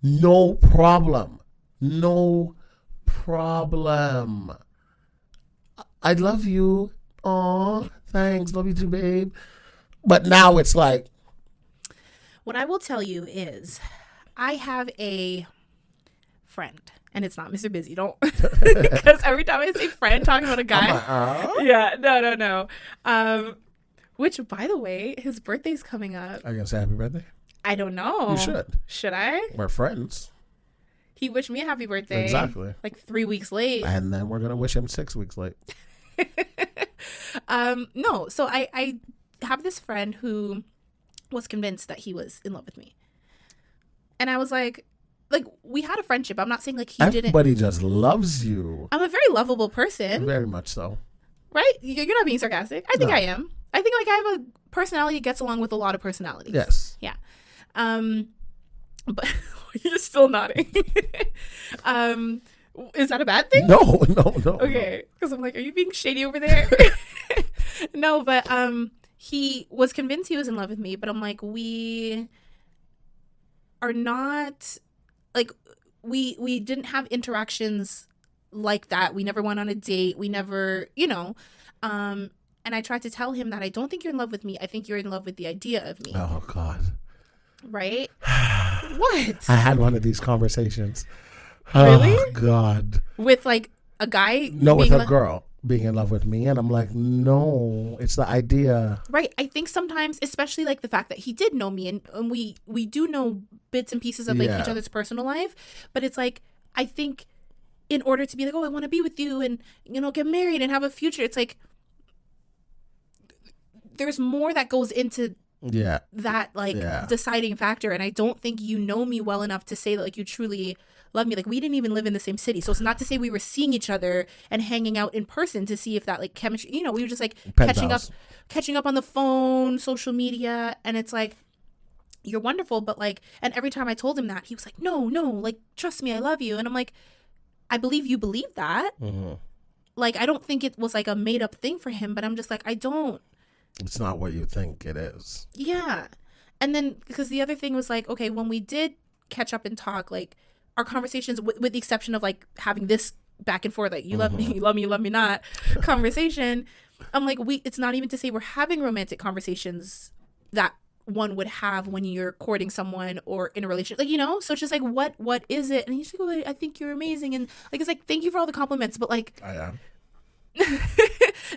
No problem. No problem. I love you. Aw, thanks. Love you too, babe. But now it's like. What I will tell you is I have a friend, and it's not Mr. Busy. Don't. Because every time I say friend talking about a guy. Like, yeah, no. Which, by the way, his birthday's coming up. Are you going to say happy birthday? I don't know. You should. Should I? We're friends. He wished me a happy birthday. Exactly. Like 3 weeks late. And then we're going to wish him 6 weeks late. No, so I have this friend who was convinced that he was in love with me. And I was like, we had a friendship. I'm not saying like he didn't. Everybody just loves you. I'm a very lovable person. Very much so. Right? You're not being sarcastic. I think No. I am. I think like I have a personality that gets along with a lot of personalities. Yes. Yeah. But you're still nodding. Is that a bad thing? No. Okay. Because I'm like, are you being shady over there? No, but he was convinced he was in love with me, but I'm like, we are not, like, we didn't have interactions like that. We never went on a date. We never, and I tried to tell him that I don't think you're in love with me. I think you're in love with the idea of me. Oh, God. Right? What? I had one of these conversations. Really? Oh, God. With like a guy? No, with being a girl being in love with me. And I'm like, no, it's the idea. Right. I think sometimes, especially like the fact that he did know me and we do know bits and pieces of like each other's personal life. But it's like, I think in order to be like, oh, I want to be with you and, get married and have a future. It's like, there's more that goes into that deciding factor. And I don't think you know me well enough to say that like you truly love me. Like we didn't even live in the same city. So it's not to say we were seeing each other and hanging out in person to see if that like chemistry, we were just like catching up on the phone, social media. And it's like, you're wonderful. But like, and every time I told him that, he was like, no, like, trust me, I love you. And I'm like, I believe you believe that. Mm-hmm. Like, I don't think it was like a made up thing for him, but I'm just like, I don't. It's not what you think it is. Yeah. And then, because the other thing was like, okay, when we did catch up and talk, like our conversations, with the exception of like having this back and forth, like you love me, you love me not conversation. I'm like, it's not even to say we're having romantic conversations that one would have when you're courting someone or in a relationship, like, so it's just like, what is it? And he's like, oh, I think you're amazing. And like, it's like, thank you for all the compliments, but like, I am.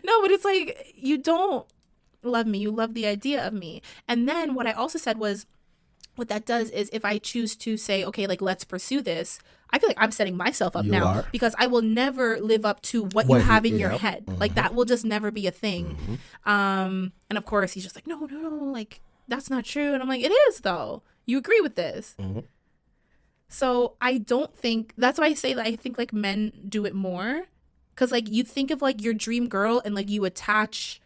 No, but it's like, you don't love me, you love the idea of me. And then what I also said was, what that does is if I choose to say, okay, like, let's pursue this, I feel like I'm setting myself up because I will never live up to what you have in your head. Mm-hmm. Like that will just never be a thing. Mm-hmm. And of course he's just like, no, like that's not true. And I'm like, it is though. You agree with this. Mm-hmm. So I don't think, that's why I say that I think like men do it more. Cause like you think of like your dream girl and like you attach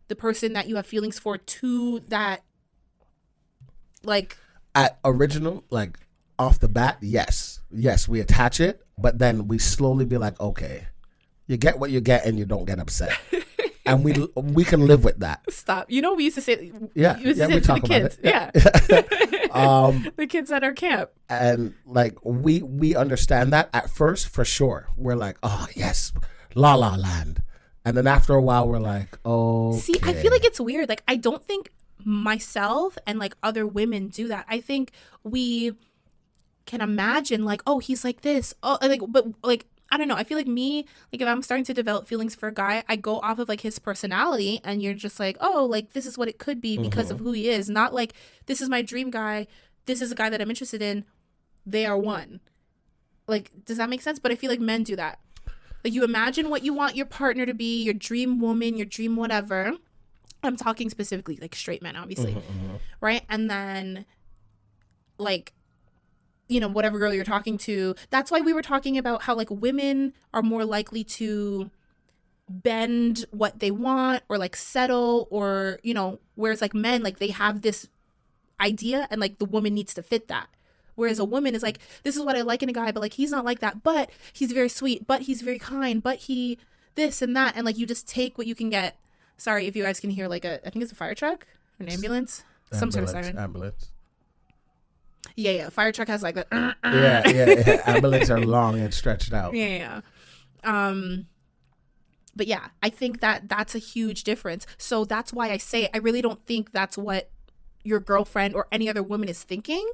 the person that you have feelings for to that, like at original, like off the bat, yes, we attach it, but then we slowly be like, okay, you get what you get and you don't get upset, and we can live with that. Stop. We used to say, we talk to the kids, the kids at our camp, and like we understand that at first for sure. We're like, oh yes, la la land. And then after a while, we're like, oh. See, I feel like it's weird. Like, I don't think myself and like other women do that. I think we can imagine like, oh, he's like this. Oh, like, but like, I don't know. I feel like me, like if I'm starting to develop feelings for a guy, I go off of like his personality and you're just like, oh, like this is what it could be because of who he is. Not like, this is my dream guy. This is a guy that I'm interested in. They are one. Like, does that make sense? But I feel like men do that. Like you imagine what you want your partner to be, your dream woman, your dream whatever. I'm talking specifically like straight men, obviously. Right? And then like, whatever girl you're talking to. That's why we were talking about how like women are more likely to bend what they want or like settle or, whereas like men, like they have this idea and like the woman needs to fit that. Whereas a woman is like, this is what I like in a guy, but like he's not like that, but he's very sweet, but he's very kind, but he this and that. And like you just take what you can get. Sorry if you guys can hear like I think it's a fire truck, an ambulance, some sort of siren. Ambulance. Yeah. Fire truck has like that. Yeah. Ambulance are long and stretched out. Yeah. But yeah, I think that's a huge difference. So that's why I say I really don't think that's what your girlfriend or any other woman is thinking.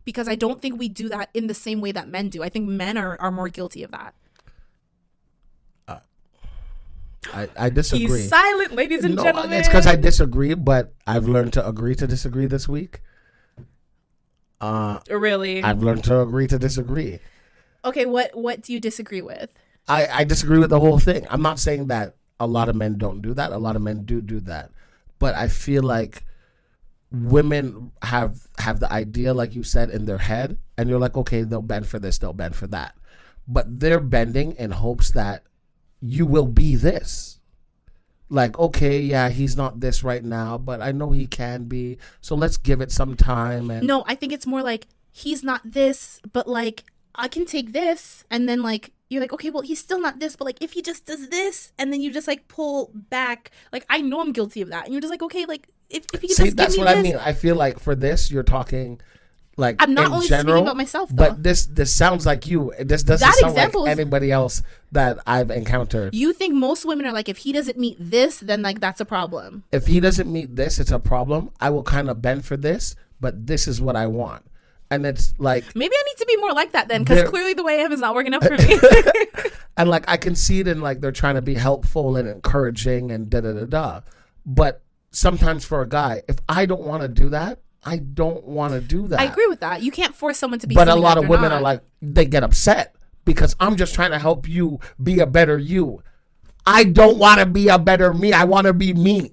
Because I don't think we do that in the same way that men do. I think men are more guilty of that. I disagree. He's silent, ladies and gentlemen. It's because I disagree, but I've learned to agree to disagree this week. Really? I've learned to agree to disagree. Okay, what do you disagree with? I disagree with the whole thing. I'm not saying that a lot of men don't do that. A lot of men do that. But I feel like women have the idea, like you said, in their head, and you're like, okay, they'll bend for this, they'll bend for that. But they're bending in hopes that you will be this. Like, okay, yeah, he's not this right now, but I know he can be. So let's give it some time. And no, I think it's more like, he's not this, but like, I can take this. And then like, you're like, okay, well, he's still not this, but like, if he just does this, and then you just like pull back. Like, I know I'm guilty of that. And you're just like, okay, like, if he can just that's give me what this. I mean. I feel like for this, you're talking like I'm not in only general, speaking about myself, though. but this sounds like you. This doesn't That sound like example is- anybody else that I've encountered. You think most women are like, if he doesn't meet this, then like that's a problem. If he doesn't meet this, it's a problem. I will kind of bend for this, but this is what I want. And it's like, maybe I need to be more like that then, because clearly the way I am is not working out for me. and like I can see it in like they're trying to be helpful and encouraging and da da da da. But sometimes for a guy, if I don't want to do that, I don't want to do that. I agree with that. You can't force someone to be. But a something lot that of they're women not. are like, they get upset because I'm just trying to help you be a better you. I don't want to be a better me. I want to be me.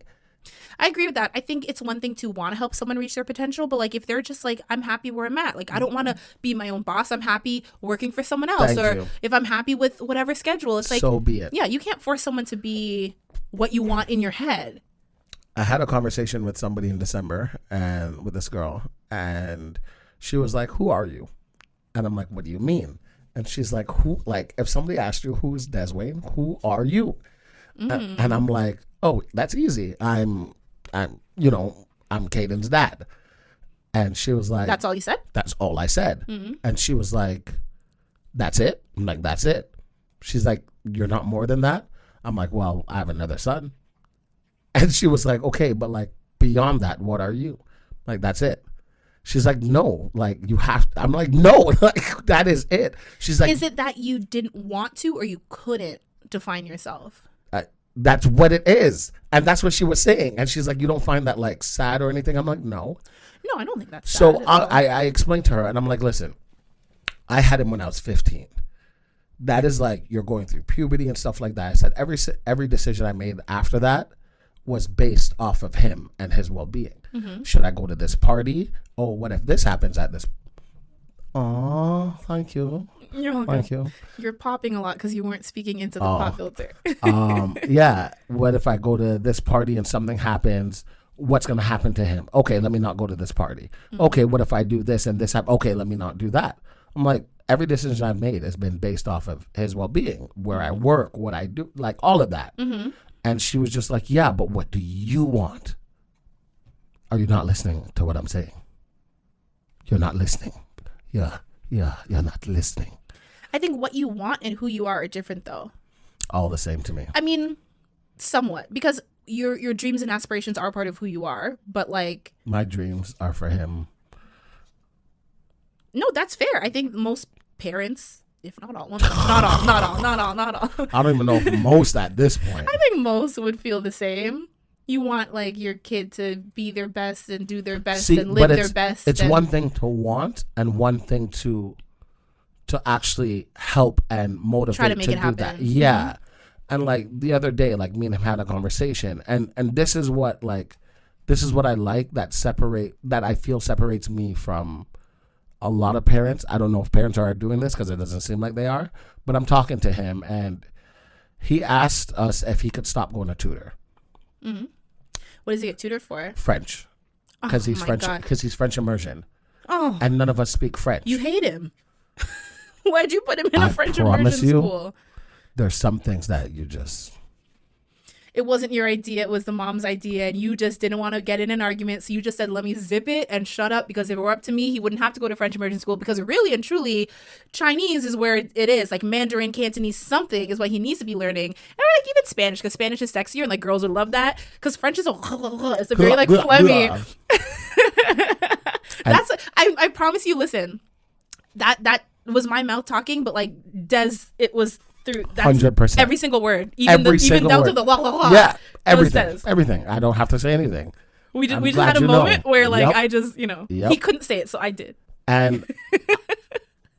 I agree with that. I think it's one thing to want to help someone reach their potential, but like if they're just like, I'm happy where I'm at. Like I don't want to be my own boss. I'm happy working for someone else. Thank or you. if I'm happy with whatever schedule, it's like, So be it. yeah, you can't force someone to be what you want in your head. I had a conversation with somebody in December and with this girl, and she was like, "Who are you?" And I'm like, "What do you mean?" And she's like, "Who? Like, if somebody asked you who's Deswayne, who are you?" And I'm like, "Oh, that's easy. I'm Caden's dad." And she was like, That's all you said? "That's all I said." And she was like, "That's it?" I'm like, "That's it." She's like, "You're not more than that?" I'm like, "Well, I have another son." And she was like, "Okay, but like beyond that, what are you?" Like, "That's it." She's like, "No, like you have." I'm like, "No, like that is it." She's like, Is it that you didn't want to or you couldn't define yourself? "That's what it is," and that's what she was saying. And she's like, "You don't find that like sad or anything?" I'm like, "No." No, I don't think that's So sad at all. I explained to her, and I'm like, "Listen, I had him when I was 15. That is like you're going through puberty and stuff like that." I said every decision I made after that was based off of him and his well-being. Should I go to this party? Oh, what if this happens at this? Oh, thank you. You're welcome. Thank you. You're popping a lot because you weren't speaking into the pop filter. Yeah. What if I go to this party and something happens? What's going to happen to him? Okay, let me not go to this party. Okay, what if I do this and this happen? Okay, let me not do that. I'm like, every decision I've made has been based off of his well-being, where I work, what I do, like all of that. And she was just like, "Yeah, but what do you want?" Are you not listening to what I'm saying? You're not listening. Yeah, you're not listening. I think what you want and who you are different, though. All the same to me. I mean, somewhat, because your dreams and aspirations are part of who you are, but like, My dreams are for him. no, that's fair. I think most parents, if not all, not all. I don't even know if most at this point. I think most would feel the same. You want like your kid to be their best and do their best and live their best. It's and one thing to want and one thing to actually help and motivate Try to make it do happen. that. Yeah. And like the other day, like me and him had a conversation, and this is what I like that I feel separates me from a lot of parents. I don't know if parents are doing this because it doesn't seem like they are, but I'm talking to him and he asked us if he could stop going to tutor. What does he get tutored for? French. Because Oh he's my French. God. Because he's French immersion, Oh, and none of us speak French. you hate him. Why'd you put him in I a French promise immersion you. school? There's some things that you just. It wasn't your idea. It was the mom's idea. And you just didn't want to get in an argument. So you just said, let me zip it and shut up. Because if it were up to me, he wouldn't have to go to French immersion school. Because really and truly, Chinese is where it is. Like Mandarin, Cantonese, something is what he needs to be learning. And like even Spanish, because Spanish is sexier and like girls would love that. Because French is it's a very like phlegmy. That's I promise you. Listen, that was my mouth talking, but like it was through 100%. every single word, even down to the la la la. Yeah, That was everything. Des. Everything. I don't have to say anything. We just glad had a you know. moment where like Yep. I just Yep. he couldn't say it, so I did. And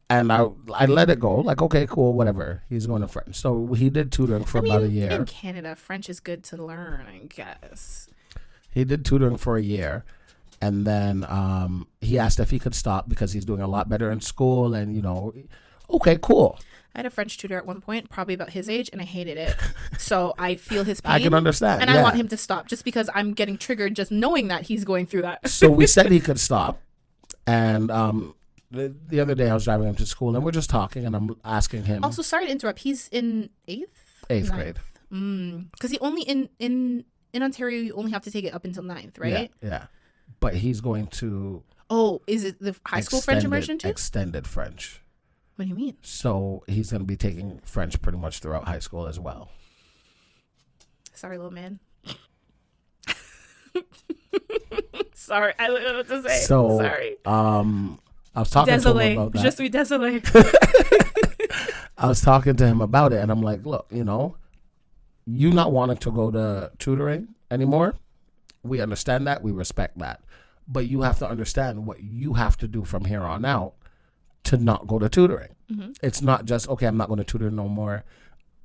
And I let it go. Like, okay, cool, whatever. He's going to French. So he did tutoring for about a year. In Canada, French is good to learn, I guess. He did tutoring for a year. And then he asked if he could stop because he's doing a lot better in school. And, you know, okay, cool. I had a French tutor at one point, probably about his age, and I hated it. So I feel his pain. I can understand. And I want him to stop just because I'm getting triggered just knowing that he's going through that. So we said he could stop. And the other day I was driving him to school and we're just talking and I'm asking him. Also, sorry to interrupt. He's in eighth grade. Because he only in Ontario, you only have to take it up until 9th, right? Yeah. But he's going to. Oh, is it the high school French immersion too? Extended French. What do you mean? So he's going to be taking French pretty much throughout high school as well. Sorry, little man. Sorry, I don't know what to say. So, sorry. I was talking to him about that. Je suis désolé. I was talking to him about it, and I'm like, look, you know, you not wanting to go to tutoring anymore, we understand that, we respect that. But you have to understand what you have to do from here on out to not go to tutoring. Mm-hmm. It's not just, okay, I'm not going to tutor no more.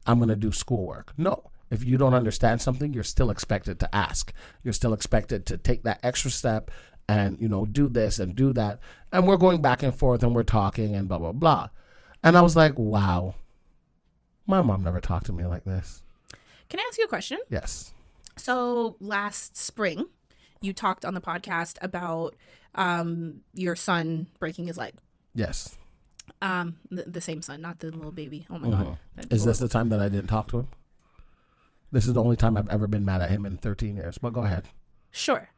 I'm going to do schoolwork. No. If you don't understand something, you're still expected to ask. You're still expected to take that extra step and, you know, do this and do that. And we're going back and forth and we're talking and blah, blah, blah. And I was like, wow, my mom never talked to me like this. Can I ask you a question? Yes. So last spring, you talked on the podcast about your son breaking his leg. Yes. The same son, not the little baby. Oh my God. Is this the time that I didn't talk to him? This is the only time I've ever been mad at him in 13 years. But go ahead. Sure.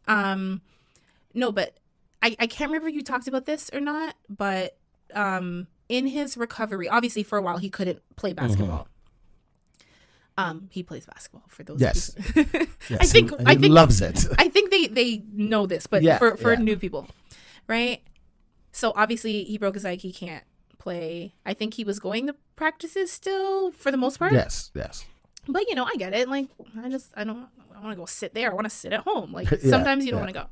No, but I can't remember if you talked about this or not, but in his recovery, obviously for a while he couldn't play basketball. He plays basketball for those. Yes. Yes. I think he loves it. I think they know this, but for new people, right? So obviously he broke his leg. He can't play. I think he was going to practices still for the most part. Yes. But, you know, I get it. Like, I want to go sit there. I want to sit at home. Like, sometimes you don't want to go.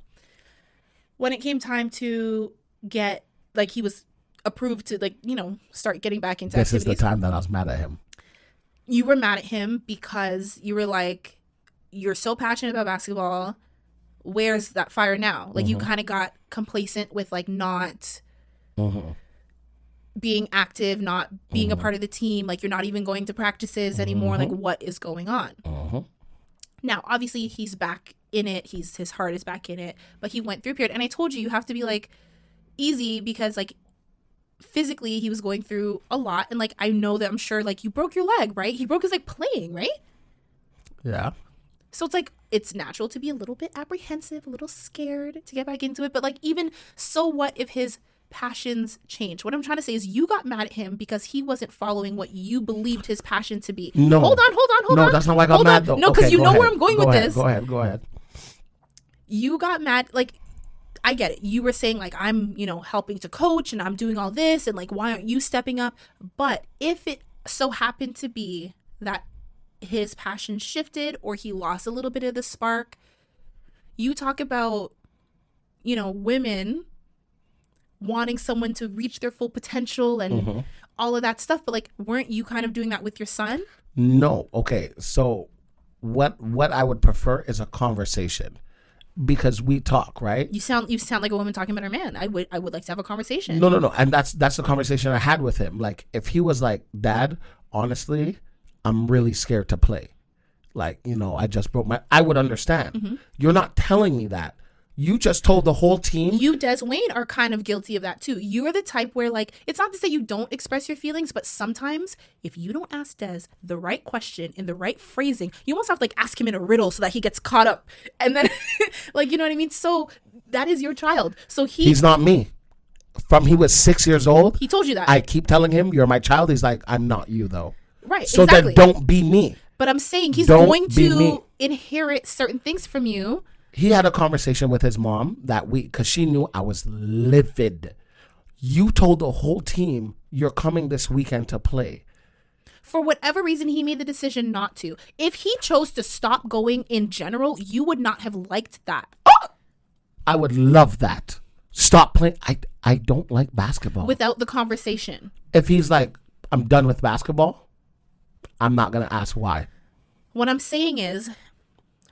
When it came time to get, like, he was approved to, like, you know, start getting back into activities. This is the time that I was mad at him. You were mad at him because you were like, you're so passionate about basketball. Where's that fire now? Like, you kind of got complacent with, like, not being active, not being a part of the team. Like, you're not even going to practices anymore. Like, what is going on? Now, obviously, he's back in it. His heart is back in it. But he went through a period. And I told you have to be, like, easy because, like, physically he was going through a lot. And, like, I know that I'm sure, like, you broke your leg, right? He broke his leg playing, right? Yeah. So it's, like, it's natural to be a little bit apprehensive, a little scared to get back into it. But, like, even so what if his passions change? What I'm trying to say is you got mad at him because he wasn't following what you believed his passion to be. No. Hold on. No, that's not why I got mad, though. No, because you know where I'm going with this. Go ahead. You got mad, like, I get it. You were saying, like, I'm, you know, helping to coach and I'm doing all this and, like, why aren't you stepping up? But if it so happened to be that his passion shifted or he lost a little bit of the spark, you talk about, you know, women wanting someone to reach their full potential and all of that stuff. But, like, weren't you kind of doing that with your son? No. Okay. So what I would prefer is a conversation because we talk, right? You sound like a woman talking about her man. I would like to have a conversation. No. And that's the conversation I had with him. Like, if he was like, Dad, honestly, I'm really scared to play. Like, you know, I just broke I would understand. You're not telling me that. You just told the whole team. You, Deswayne, are kind of guilty of that too. You are the type where, like, it's not to say you don't express your feelings, but sometimes if you don't ask Des the right question in the right phrasing, you almost have to, like, ask him in a riddle so that he gets caught up. And then, like, you know what I mean? So that is your child. So he's not me. From he was 6 years old. He told you that. I keep telling him, you're my child. He's like, I'm not you, though. Right. So exactly. then don't be me. But I'm saying he's going to inherit certain things from you. He had a conversation with his mom that week because she knew I was livid. You told the whole team you're coming this weekend to play. For whatever reason, he made the decision not to. If he chose to stop going in general, you would not have liked that. I would love that. Stop playing. I I don't like basketball. Without the conversation. If he's like, I'm done with basketball, I'm not going to ask why. What I'm saying is,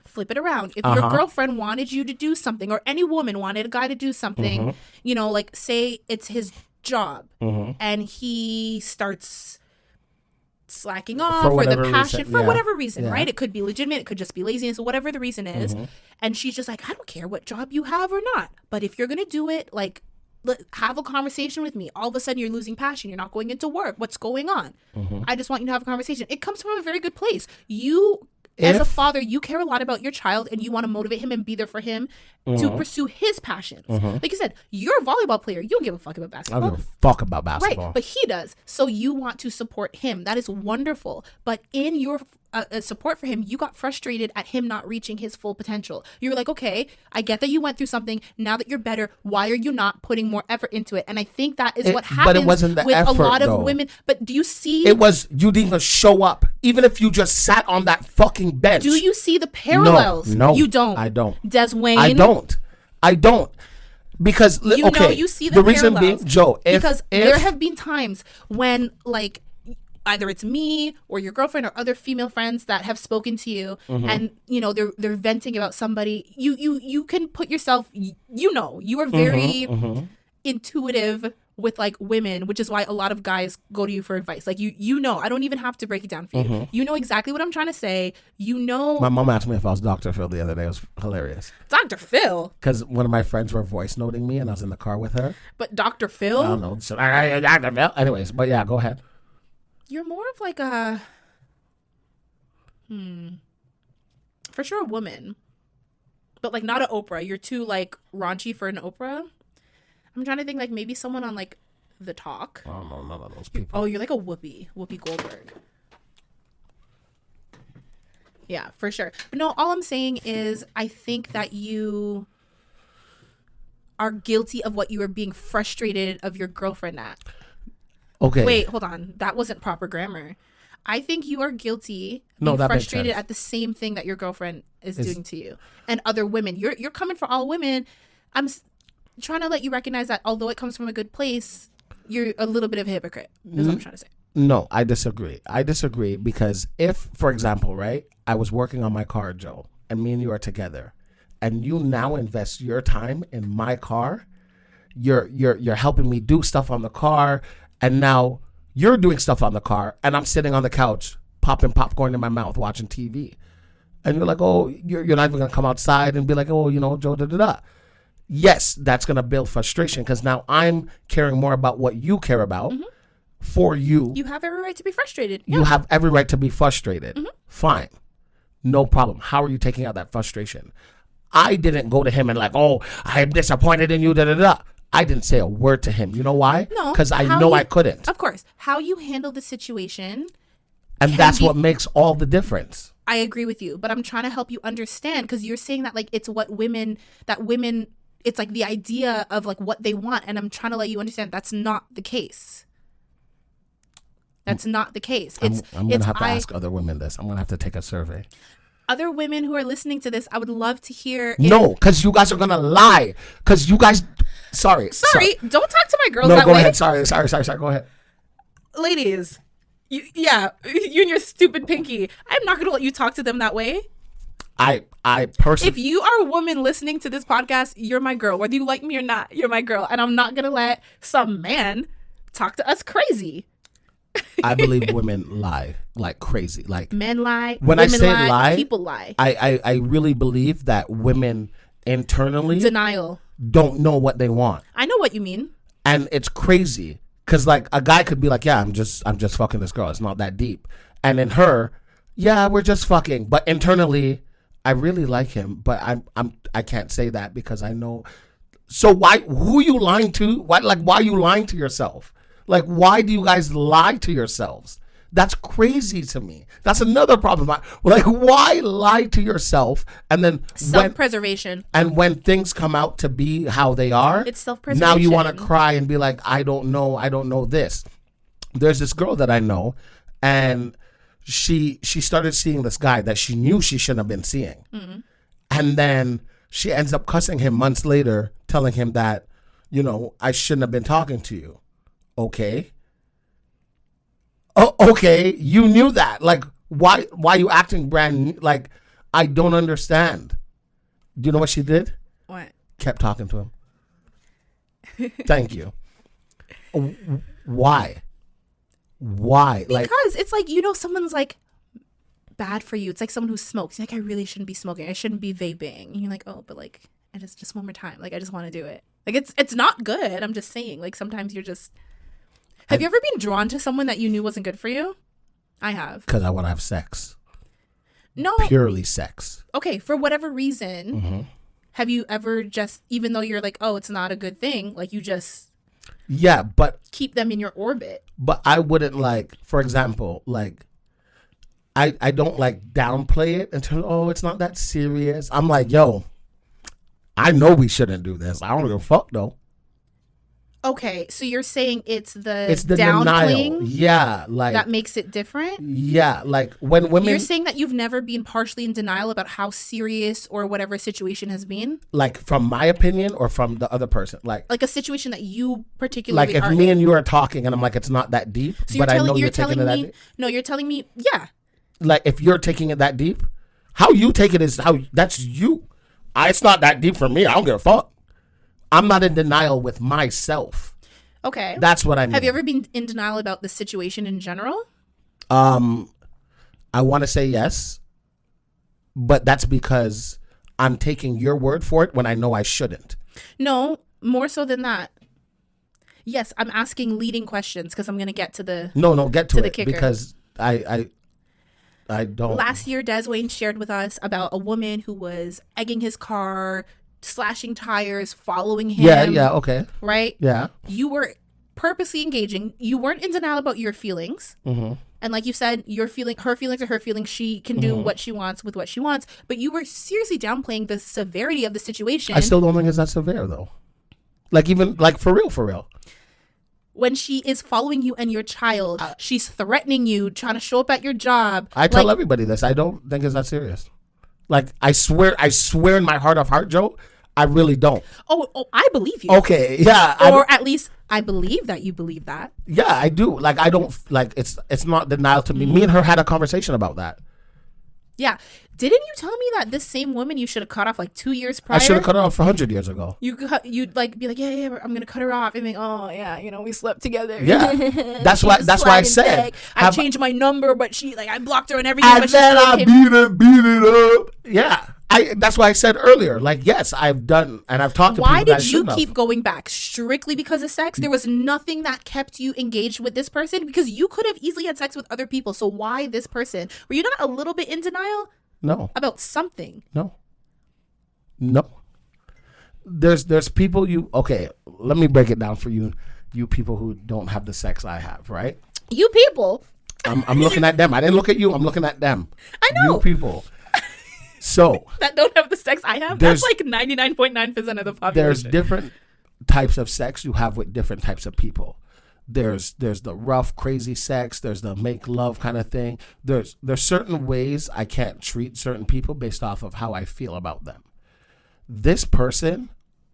flip it around. If your girlfriend wanted you to do something, or any woman wanted a guy to do something, you know, like say it's his job and he starts slacking off or the passion for whatever reason, right? It could be legitimate, it could just be laziness, or whatever the reason is. And she's just like, I don't care what job you have or not, but if you're gonna do it, like, have a conversation with me. All of a sudden you're losing passion, you're not going into work, what's going on? I just want you to have a conversation. It comes from a very good place. As a father, you care a lot about your child and you want to motivate him and be there for him to pursue his passions. Like you said, you're a volleyball player. You don't give a fuck about basketball. I don't give a fuck about basketball. Right, but he does. So you want to support him. That is wonderful. But in your support for him, you got frustrated at him not reaching his full potential. You were like, okay, I get that you went through something. Now that you're better, why are you not putting more effort into it? And I think that is what happens but it wasn't the with effort, a lot of though. women. But do you see? It was, you didn't even show up. Even if you just sat on that fucking bench. Do you see the parallels? No, you don't. I don't. Deswayne. I don't. Because, you see the reason parallels. being, Joe, because there have been times when, like, either it's me or your girlfriend or other female friends that have spoken to you and, you know, they're venting about somebody. You can put yourself, you are very intuitive with, like, women, which is why a lot of guys go to you for advice. Like, you know, I don't even have to break it down for you. You know exactly what I'm trying to say. You know. My mom asked me if I was Dr. Phil the other day. It was hilarious. Dr. Phil? Because one of my friends were voice noting me and I was in the car with her. But Dr. Phil? I don't know. So, Dr. Phil. Anyways, but yeah, go ahead. You're more of like a, for sure a woman, but like not an Oprah. You're too like raunchy for an Oprah. I'm trying to think like maybe someone on like The Talk. I don't know none of those people. Oh, you're like a Whoopi Goldberg. Yeah, for sure. But no, all I'm saying is I think that you are guilty of what you are being frustrated of your girlfriend at. Okay. Wait, hold on. That wasn't proper grammar. I think you are guilty, that frustrated makes sense. at the same thing that your girlfriend is doing to you and other women. You're coming for all women. I'm trying to let you recognize that although it comes from a good place, you're a little bit of a hypocrite. That's what I'm trying to say. No, I disagree because if, for example, right, I was working on my car, Joe, and me and you are together, and you now invest your time in my car, you're helping me do stuff on the car. And now you're doing stuff on the car and I'm sitting on the couch popping popcorn in my mouth watching TV. And you're like, oh, you're not even going to come outside and be like, oh, you know, Joe, da-da-da. Yes, that's going to build frustration because now I'm caring more about what you care about for you. You have every right to be frustrated. You have every right to be frustrated. Fine. No problem. How are you taking out that frustration? I didn't go to him and like, oh, I'm disappointed in you, da-da-da. I didn't say a word to him. You know why? No. Because I know I couldn't. Of course. How you handle the situation. And that's what makes all the difference. I agree with you. But I'm trying to help you understand because you're saying that like it's what women, it's like the idea of like what they want. And I'm trying to let you understand that's not the case. That's not the case. I'm going to have to ask other women this. I'm going to have to take a survey. Other women who are listening to this, I would love to hear. No, because you guys are going to lie. Because you guys... Sorry. Don't talk to my girls that way. No, go ahead. Sorry. Go ahead. Ladies, you and your stupid pinky. I'm not going to let you talk to them that way. I personally... If you are a woman listening to this podcast, you're my girl. Whether you like me or not, you're my girl. And I'm not going to let some man talk to us crazy. I believe women lie like crazy. Like men lie. When I say lie, people lie. I really believe that women internally denial don't know what they want. I know what you mean. And it's crazy because like a guy could be like, yeah, I'm just fucking this girl. It's not that deep. And in her, yeah, we're just fucking. But internally, I really like him. But I can't say that because I know. So who are you lying to? Why are you lying to yourself? Like, why do you guys lie to yourselves? That's crazy to me. That's another problem. Like, why lie to yourself and then self-preservation? And when things come out to be how they are, it's self-preservation. Now you want to cry and be like, I don't know this. There's this girl that I know, and she started seeing this guy that she knew she shouldn't have been seeing, and then she ends up cussing him months later, telling him that, I shouldn't have been talking to you. Okay. Oh, okay. You knew that. Like, why you acting brand new? Like, I don't understand. Do you know what she did? What? Kept talking to him. Thank you. Why? Because it's like, someone's like bad for you. It's like someone who smokes. You're like, I really shouldn't be smoking. I shouldn't be vaping. And you're like, oh, but like, and it's just one more time. Like, I just want to do it. Like, it's not good. I'm just saying, like, sometimes you're just. Have you ever been drawn to someone that you knew wasn't good for you? I have. Because I want to have sex. No. Purely sex. Okay, for whatever reason, have you ever just, even though you're like, oh, it's not a good thing, like you just. Yeah, but. Keep them in your orbit. But I wouldn't like, for example, like. I don't like downplay it until, oh, it's not that serious. I'm like, yo, I know we shouldn't do this. I don't give a fuck though. Okay, so you're saying it's the denial. Yeah, like that makes it different? Yeah, like when women. You're saying that you've never been partially in denial about how serious or whatever situation has been? Like from my opinion or from the other person? Like a situation that you particularly like if me and you are talking and I'm like, it's not that deep, so but I know you're taking it that deep. No, you're telling me, yeah. Like if you're taking it that deep, how you take it is how that's you. It's not that deep for me. I don't give a fuck. I'm not in denial with myself. Okay. That's what I mean. Have you ever been in denial about the situation in general? I want to say yes, but that's because I'm taking your word for it when I know I shouldn't. No, more so than that. Yes, I'm asking leading questions because I'm going to get to the get to it kicker. Because I don't. Last year, Deswayne shared with us about a woman who was egging his car, slashing tires, following him. Yeah, okay. Right? Yeah. You were purposely engaging. You weren't in denial about your feelings. Mm-hmm. And like you said, her feelings are her feelings. She can do what she wants with what she wants. But you were seriously downplaying the severity of the situation. I still don't think it's that severe, though. Like, even, like, for real. When she is following you and your child, she's threatening you, trying to show up at your job. I tell everybody this. I don't think it's that serious. Like, I swear in my heart of heart, Joe, I really don't. Oh, I believe you. Okay, yeah. Or at least I believe that you believe that. Yeah, I do. Like, I don't, like, it's not denial to me. Me and her had a conversation about that. Yeah. Didn't you tell me that this same woman you should have cut off like 2 years prior? I should have cut her off 100 years ago. You'd like be like, yeah, I'm gonna cut her off, and think, oh yeah, we slept together. Yeah, that's why I said I changed my number, but I blocked her and everything. And then I beat it up. Yeah, that's why I said earlier. Like, yes, I've done and I've talked to people. Why did you keep going back? Strictly because of sex? There was nothing that kept you engaged with this person because you could have easily had sex with other people. So why this person? Were you not a little bit in denial? No. About something? No. There's people okay, let me break it down for you people who don't have the sex I have, right? You people? I'm looking at them. I didn't look at you. I'm looking at them. I know. You people. So. That don't have the sex I have? That's like 99.9% of the population. There's different types of sex you have with different types of people. There's the rough, crazy sex. There's the make love kind of thing. There's certain ways I can't treat certain people based off of how I feel about them. This person,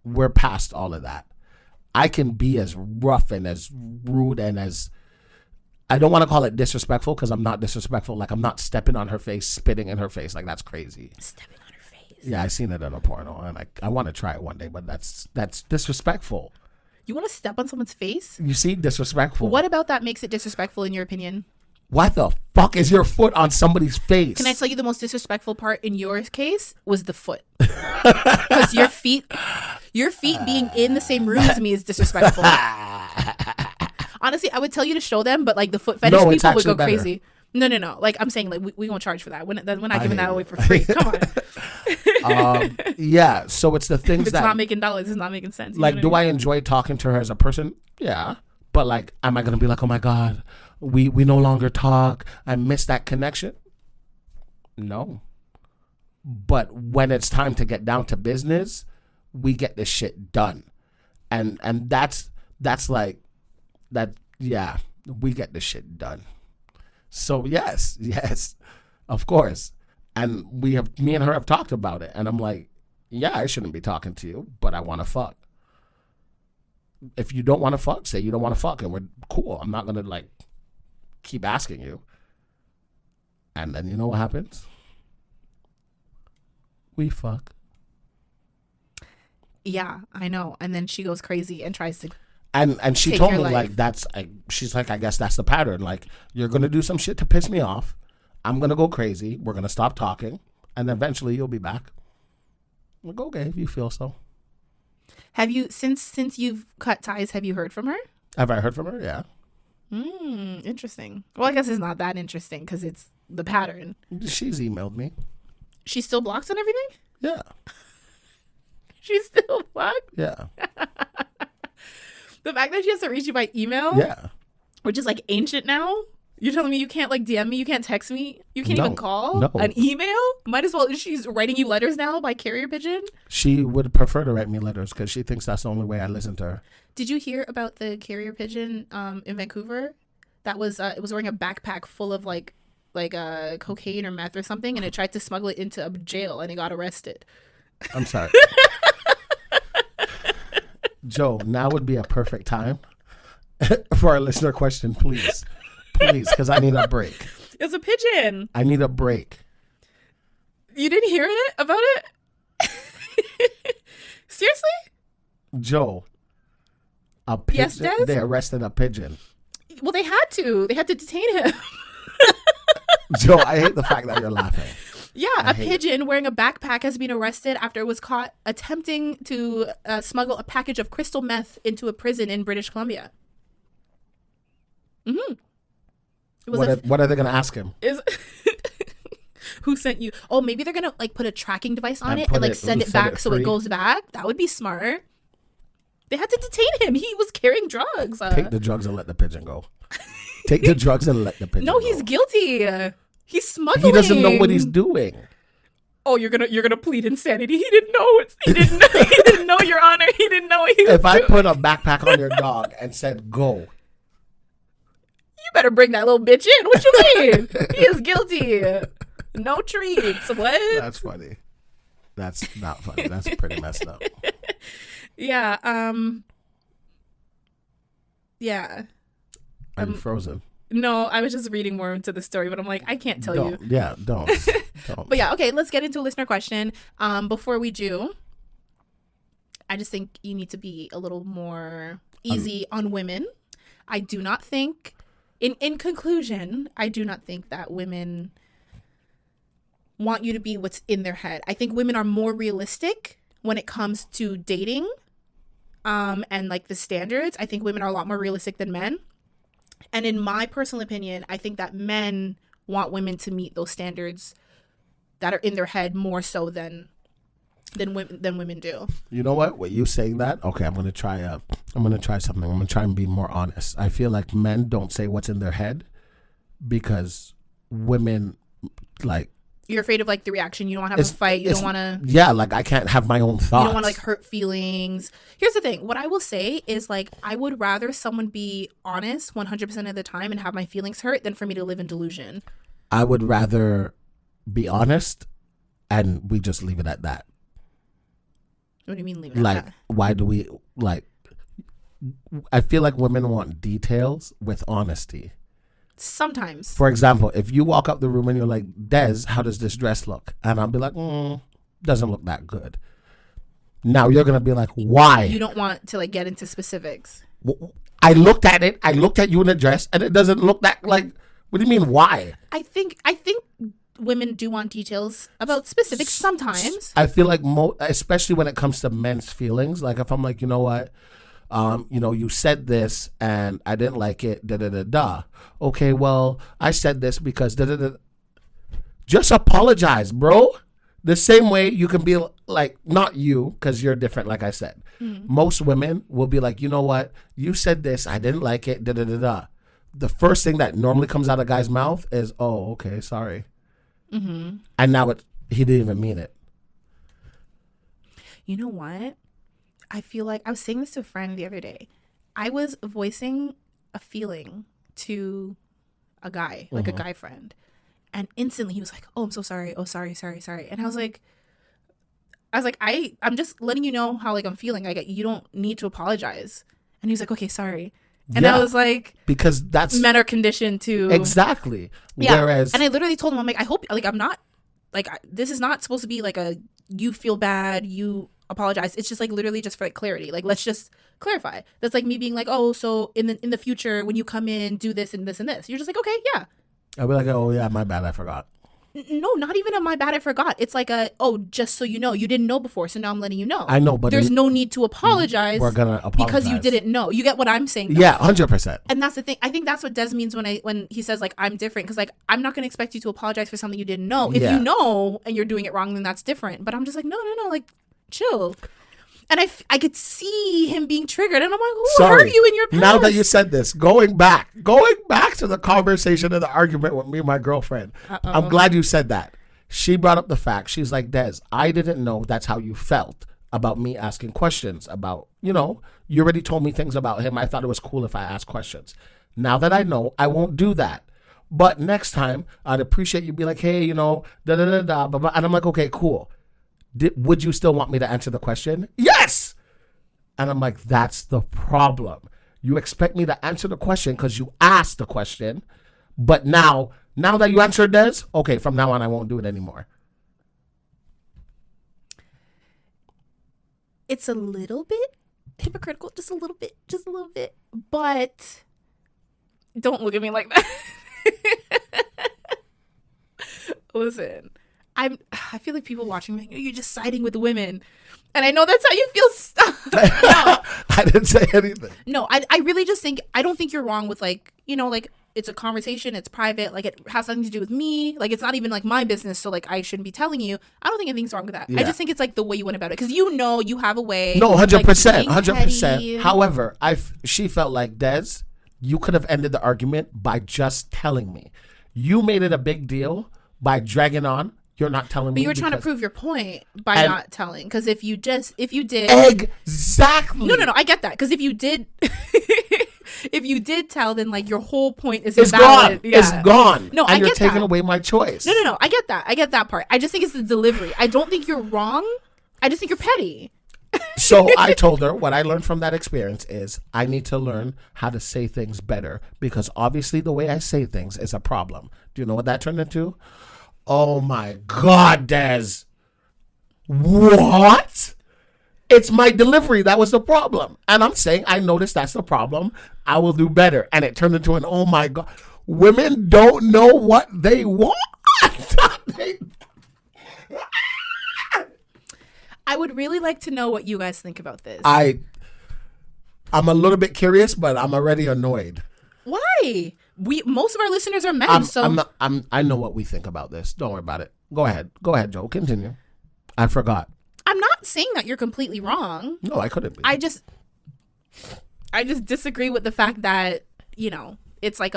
we're past all of that. I can be as rough and as rude and as, I don't want to call it disrespectful because I'm not disrespectful. Like, I'm not stepping on her face, spitting in her face. Like, that's crazy. Stepping on her face. Yeah, I seen it in a porno and I want to try it one day, but that's disrespectful. You want to step on someone's face? You see, disrespectful. What about that makes it disrespectful in your opinion? Why the fuck is your foot on somebody's face? Can I tell you the most disrespectful part in your case was the foot? Because your feet being in the same room as me is disrespectful. Honestly, I would tell you to show them, but like the foot fetish people would go crazy. No. Like, I'm saying, like, we won't charge for that. We're not giving that away for free. Come on. Yeah. So it's the things if it's not making dollars, it's not making sense. Like, do I enjoy talking to her as a person? Yeah. But like, am I gonna be like, oh my God, we no longer talk. I miss that connection. No. But when it's time to get down to business, we get this shit done, and that's like that. Yeah, we get this shit done. So yes, of course. And me and her have talked about it. And I'm like, yeah, I shouldn't be talking to you, but I want to fuck. if you don't want to fuck, say you don't want to fuck, and we're cool. I'm not gonna like keep asking you. And then you know what happens? We fuck. Yeah, I know. And then she goes crazy and tries to. And she take told your me life. like she's like, I guess that's the pattern. Like, you're gonna do some shit to piss me off. I'm gonna go crazy. We're gonna stop talking, and eventually you'll be back. I'm like, okay, if you feel so. Have you since you've cut ties? Have you heard from her? Have I heard from her? Yeah. Interesting. Well, I guess it's not that interesting because it's the pattern. She's emailed me. She still blocks on everything? Yeah. She's still blocked? Yeah. The fact that she has to reach you by email? Yeah. Which is like ancient now? You're telling me you can't like DM me? You can't text me? You can't even call? No. An email? Might as well. She's writing you letters now by carrier pigeon? She would prefer to write me letters because she thinks that's the only way I listen to her. Did you hear about the carrier pigeon in Vancouver? That was it was wearing a backpack full of like cocaine or meth or something, and it tried to smuggle it into a jail, and it got arrested. I'm sorry. Joe, now would be a perfect time for our listener question, please. Please, because I need a break. It's a pigeon. I need a break. You didn't hear it about it? Seriously? Joe, a pigeon. Yes, Des? They arrested a pigeon. Well, they had to. They had to detain him. Joe, I hate the fact that you're laughing. Yeah, a pigeon wearing a backpack has been arrested after it was caught attempting to smuggle a package of crystal meth into a prison in British Columbia. Mm-hmm. What are they going to ask him? Who sent you? Oh, maybe they're going to like put a tracking device on it and like send it set back it so free. it goes back. That would be smart. They had to detain him. He was carrying drugs. Take the drugs and let the pigeon go. Take the drugs and let the pigeon go. No, he's guilty. He's smuggling. He doesn't know what he's doing. Oh, you're gonna plead insanity. He didn't know it. He didn't know, Your Honor. He didn't know what he was If I doing. put a backpack on your dog and said go, You better bring that little bitch in. What you mean? He is guilty. No treats. What? that's funny. That's not funny. That's pretty messed up. Yeah. Yeah. Are you frozen? No, I was just reading more into the story, but I'm like, I can't tell you. Yeah, don't. But yeah, okay, let's get into a listener question. Before we do, I just think you need to be a little more easy on women. I do not think, in conclusion, I do not think that women want you to be what's in their head. I think women are more realistic when it comes to dating and like the standards. I think women are a lot more realistic than men. And in my personal opinion, I think that men want women to meet those standards that are in their head more so than women do. You know what? With you saying that, okay, I'm gonna try something. I'm gonna try and be more honest. I feel like men don't say what's in their head because women like. You're afraid of like the reaction. You don't want to have a fight. You don't want to. Yeah, like I can't have my own thoughts. You don't want to like hurt feelings. Here's the thing. What I will say is like I would rather someone be honest 100% of the time and have my feelings hurt than for me to live in delusion. I would rather be honest and we just leave it at that. What do you mean leave it at Like, that? why do we like? I feel like women want details with honesty. Sometimes. For example, if you walk up the room and you're like, Des, how does this dress look? And I'll be like, doesn't look that good. Now you're going to be like, why? You don't want to like get into specifics. I looked at it. I looked at you in the dress and it doesn't look that like, what do you mean, why? I think women do want details about specifics sometimes. I feel like, especially when it comes to men's feelings, like if I'm like, you know what? You said this and I didn't like it, da-da-da-da. Okay, well, I said this because da-da-da. Just apologize, bro. The same way you can be like, not you, because you're different, like I said. Most women will be like, you know what? You said this, I didn't like it, da-da-da-da. The first thing that normally comes out of a guy's mouth is, oh, okay, sorry. Mm-hmm. And now he didn't even mean it. You know what? I feel like I was saying this to a friend the other day. I was voicing a feeling to a guy, like a guy friend. And instantly he was like, oh, I'm so sorry. Oh, sorry. And I was like, I'm just letting you know how like I'm feeling. Like you don't need to apologize. And he was like, okay, sorry. And I was like, because that's men are conditioned to exactly. Yeah. Whereas, and I literally told him, I'm like, I hope, like, I'm not, like, this is not supposed to be like a, you feel bad, you apologize. It's just like literally just for like clarity. Like, let's just clarify. That's like me being like, oh, so in the future when you come in, do this and this and this. You're just like, okay, yeah. I'll be like, oh yeah, my bad, I forgot. No, not even a my bad, I forgot. It's like a, oh, just so you know, you didn't know before, so now I'm letting you know. I know, but there's no need to apologize. We're gonna apologize because you didn't know. You get what I'm saying? Though? Yeah, 100%. And that's the thing. I think that's what Des means when he says like I'm different, because like I'm not gonna expect you to apologize for something you didn't know. If you know and you're doing it wrong, then that's different. But I'm just like no, like chill. And I could see him being triggered, and I'm like, who hurt you in your past? Now that you said this, going back to the conversation and the argument with me and my girlfriend, I'm glad you said that. She brought up the fact, she's like, Des, I didn't know that's how you felt about me asking questions about, you already told me things about him. I thought it was cool if I asked questions. Now that I know, I won't do that. But next time, I'd appreciate you be like, hey, da-da-da-da, blah, blah. And I'm like, okay, cool. Would you still want me to answer the question? Yes! And I'm like, that's the problem. You expect me to answer the question because you asked the question, but now that you answered this, okay, from now on, I won't do it anymore. It's a little bit hypocritical, just a little bit, but don't look at me like that. Listen. I feel like people watching me, you're just siding with women. And I know that's how you feel. No. I didn't say anything. No, I really just think, I don't think you're wrong with like, like it's a conversation, it's private, like it has nothing to do with me. Like it's not even like my business, so like I shouldn't be telling you. I don't think anything's wrong with that. Yeah. I just think it's like the way you went about it. Because you have a way. No, 100%, 100%. However, she felt like, Des, you could have ended the argument by just telling me. You made it a big deal by dragging on. You're not telling me. But you were trying to prove your point by not telling. Because if you did. Exactly. No. I get that. Because if you did. If you did tell, then like your whole point is Gone. invalid. Yeah. It's gone. No, and I you're get taking that. away my choice. No. I get that. I get that part. I just think it's the delivery. I don't think you're wrong. I just think you're petty. So I told her what I learned from that experience is I need to learn how to say things better, because obviously the way I say things is a problem. Do you know what that turned into? Oh my God, Des. What? It's my delivery that was the problem. And I'm saying I noticed that's the problem. I will do better. And it turned into an oh my God. Women don't know what they want. I would really like to know what you guys think about this. I'm a little bit curious, but I'm already annoyed. Why? Most of our listeners are men, I know what we think about this. Don't worry about it. Go ahead, Joe. Continue. I forgot. I'm not saying that you're completely wrong. No, I couldn't be. I just disagree with the fact that, it's like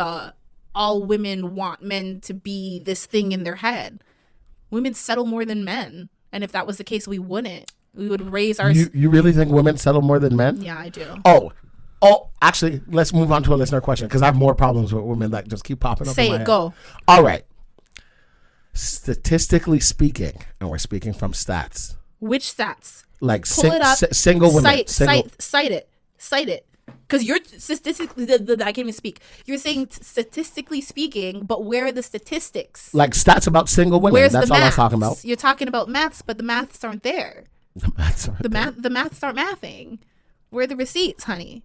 all women want men to be this thing in their head. Women settle more than men. And if that was the case, we wouldn't. We would raise our... You really think women settle more than men? Yeah, I do. Oh, actually, let's move on to a listener question, because I have more problems with women that just keep popping up. Say in my it, head. go. All right. Statistically speaking, and we're speaking from stats. Which stats? Like Pull it up. Single women. Cite it. Because you're statistically, I can't even speak. You're saying statistically speaking, but where are the statistics? Like stats about single women. Where's That's the all maths? I'm talking about. You're talking about maths, but the maths aren't there. The maths aren't there. The maths aren't mathing. Where are the receipts, honey?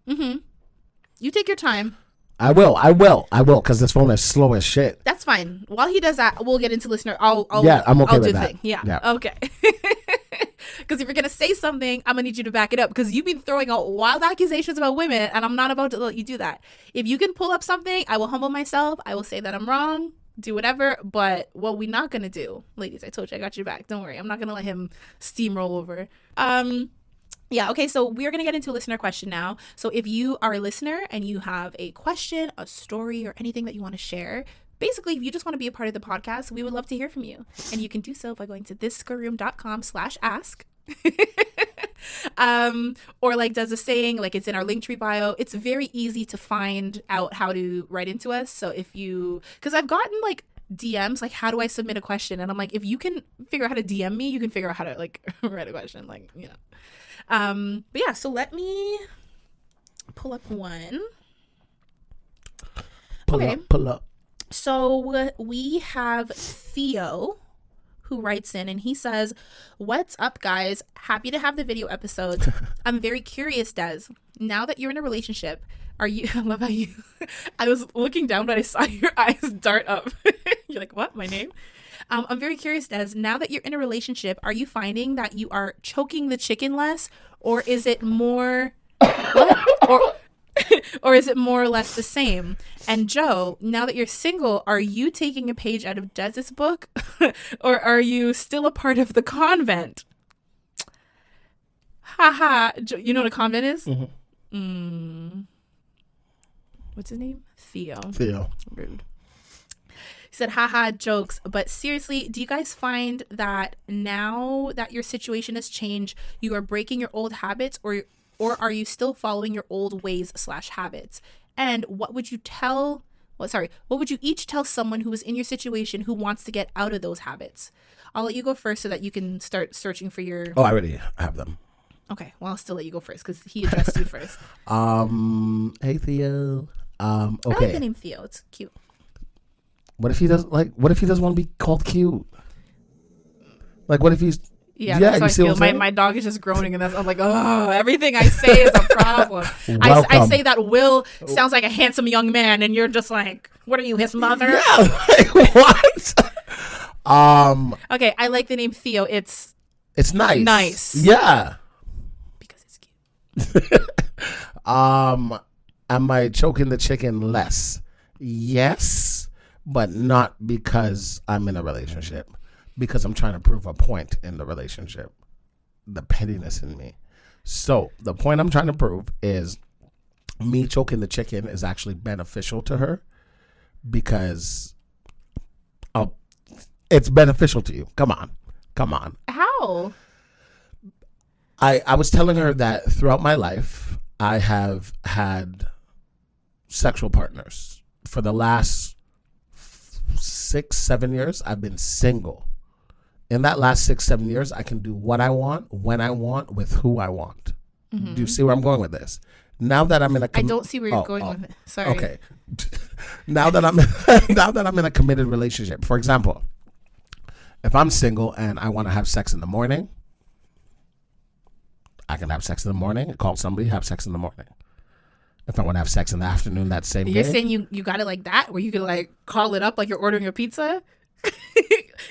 You take your time. I will, because this phone is slow as shit. That's fine. While he does that, we'll get into listener. I'm okay with do that. Thing. Yeah, okay. Because if you're gonna say something, I'm gonna need you to back it up, because you've been throwing out wild accusations about women, and I'm not about to let you do that. If you can pull up something, I will humble myself. I will say that I'm wrong. Do whatever. But what we're not gonna do, ladies, I told you I got your back. Don't worry. I'm not gonna let him steamroll over. Yeah, okay, so we're going to get into a listener question now. So if you are a listener and you have a question, a story, or anything that you want to share, basically, if you just want to be a part of the podcast, we would love to hear from you. And you can do so by going to thissquareroom.com/ask. Or like Des is saying, like it's in our Linktree bio. It's very easy to find out how to write into us. So because I've gotten like DMs, like how do I submit a question? And I'm like, if you can figure out how to DM me, you can figure out how to like write a question, like, But yeah, so let me pull up one. Pull up. So we have Theo, who writes in, and he says, "What's up, guys? Happy to have the video episodes. I'm very curious, Des. Now that you're in a relationship, are you..." I love how you... I was looking down, but I saw your eyes dart up. You're like, what? My name? I'm very curious, Des. Now that you're in a relationship, are you finding that you are choking the chicken less, or is it more... what? Or is it more or less the same? And Joe, now that you're single, are you taking a page out of Dez's book? Or are you still a part of the convent? Haha. You know what a convent is? Mm-hmm. What's his name? Theo. Rude. He said, haha, jokes. But seriously, do you guys find that now that your situation has changed, you are breaking your old habits, or are you still following your old ways / habits? And what would you each tell someone who is in your situation who wants to get out of those habits? I'll let you go first so that you can start searching for your... Oh, I already have them. Okay, well, I'll still let you go first because he addressed you first. Hey, Theo. Okay. I like the name Theo. It's cute. What if he doesn't want to be called cute? Like, what if he's... Yeah, that's how I feel. My dog is just groaning, and I'm like, oh, everything I say is a problem. I say that Will sounds like a handsome young man, and you're just like, what are you, his mother? Yeah, like, what? Okay, I like the name Theo. It's nice. Nice. Yeah. Because it's cute. Am I choking the chicken less? Yes, but not because I'm in a relationship. Because I'm trying to prove a point in the relationship. The pettiness in me. So the point I'm trying to prove is me choking the chicken is actually beneficial to her because it's beneficial to you. Come on. How? I was telling her that throughout my life, I have had sexual partners. For the last 6-7 years, I've been single. In that last 6-7 years, I can do what I want, when I want, with who I want. Mm-hmm. Do you see where I'm going with this? Now that I'm in a... I don't see where you're going with it. Sorry. Okay. now that I'm in a committed relationship. For example, if I'm single and I want to have sex in the morning, I can have sex in the morning, call somebody, have sex in the morning. If I want to have sex in the afternoon that same day. You're saying you got it like that? Where you could like call it up like you're ordering a pizza?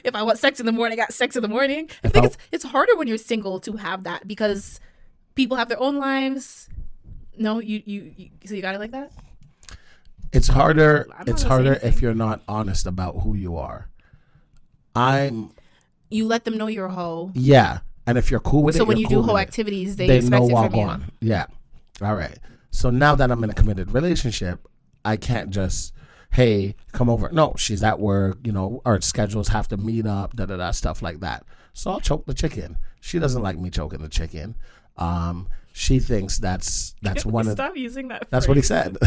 If I want sex in the morning, I got sex in the morning. I think it's harder when you're single to have that because people have their own lives. No, so you got it like that? It's harder. It's harder if you're not honest about who you are. You let them know you're a hoe. Yeah, and if you're cool with it, so when you do hoe activities, they expect know it from you. On. Yeah. All right. So now that I'm in a committed relationship, I can't just, hey, come over. No, she's at work, our schedules have to meet up, stuff like that. So I'll choke the chicken. She doesn't like me choking the chicken. She thinks that's one of... Stop using that phrase. That's what he said.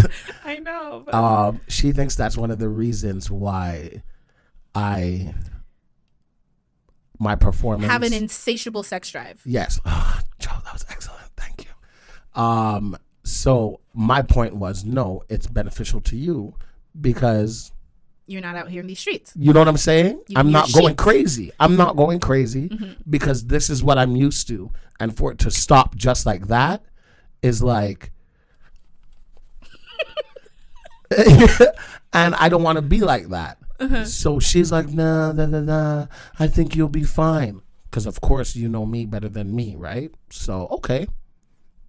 I know. But... she thinks that's one of the reasons why my performance... Have an insatiable sex drive. Yes. Oh, Joe, that was excellent. Thank you. So my point was, no, it's beneficial to you because you're not out here in these streets. You know what I'm saying? I'm not going crazy. Mm-hmm. Because this is what I'm used to. And for it to stop just like that is like, and I don't want to be like that. Uh-huh. So she's like, nah, I think you'll be fine. Because of course you know me better than me, right? So, okay.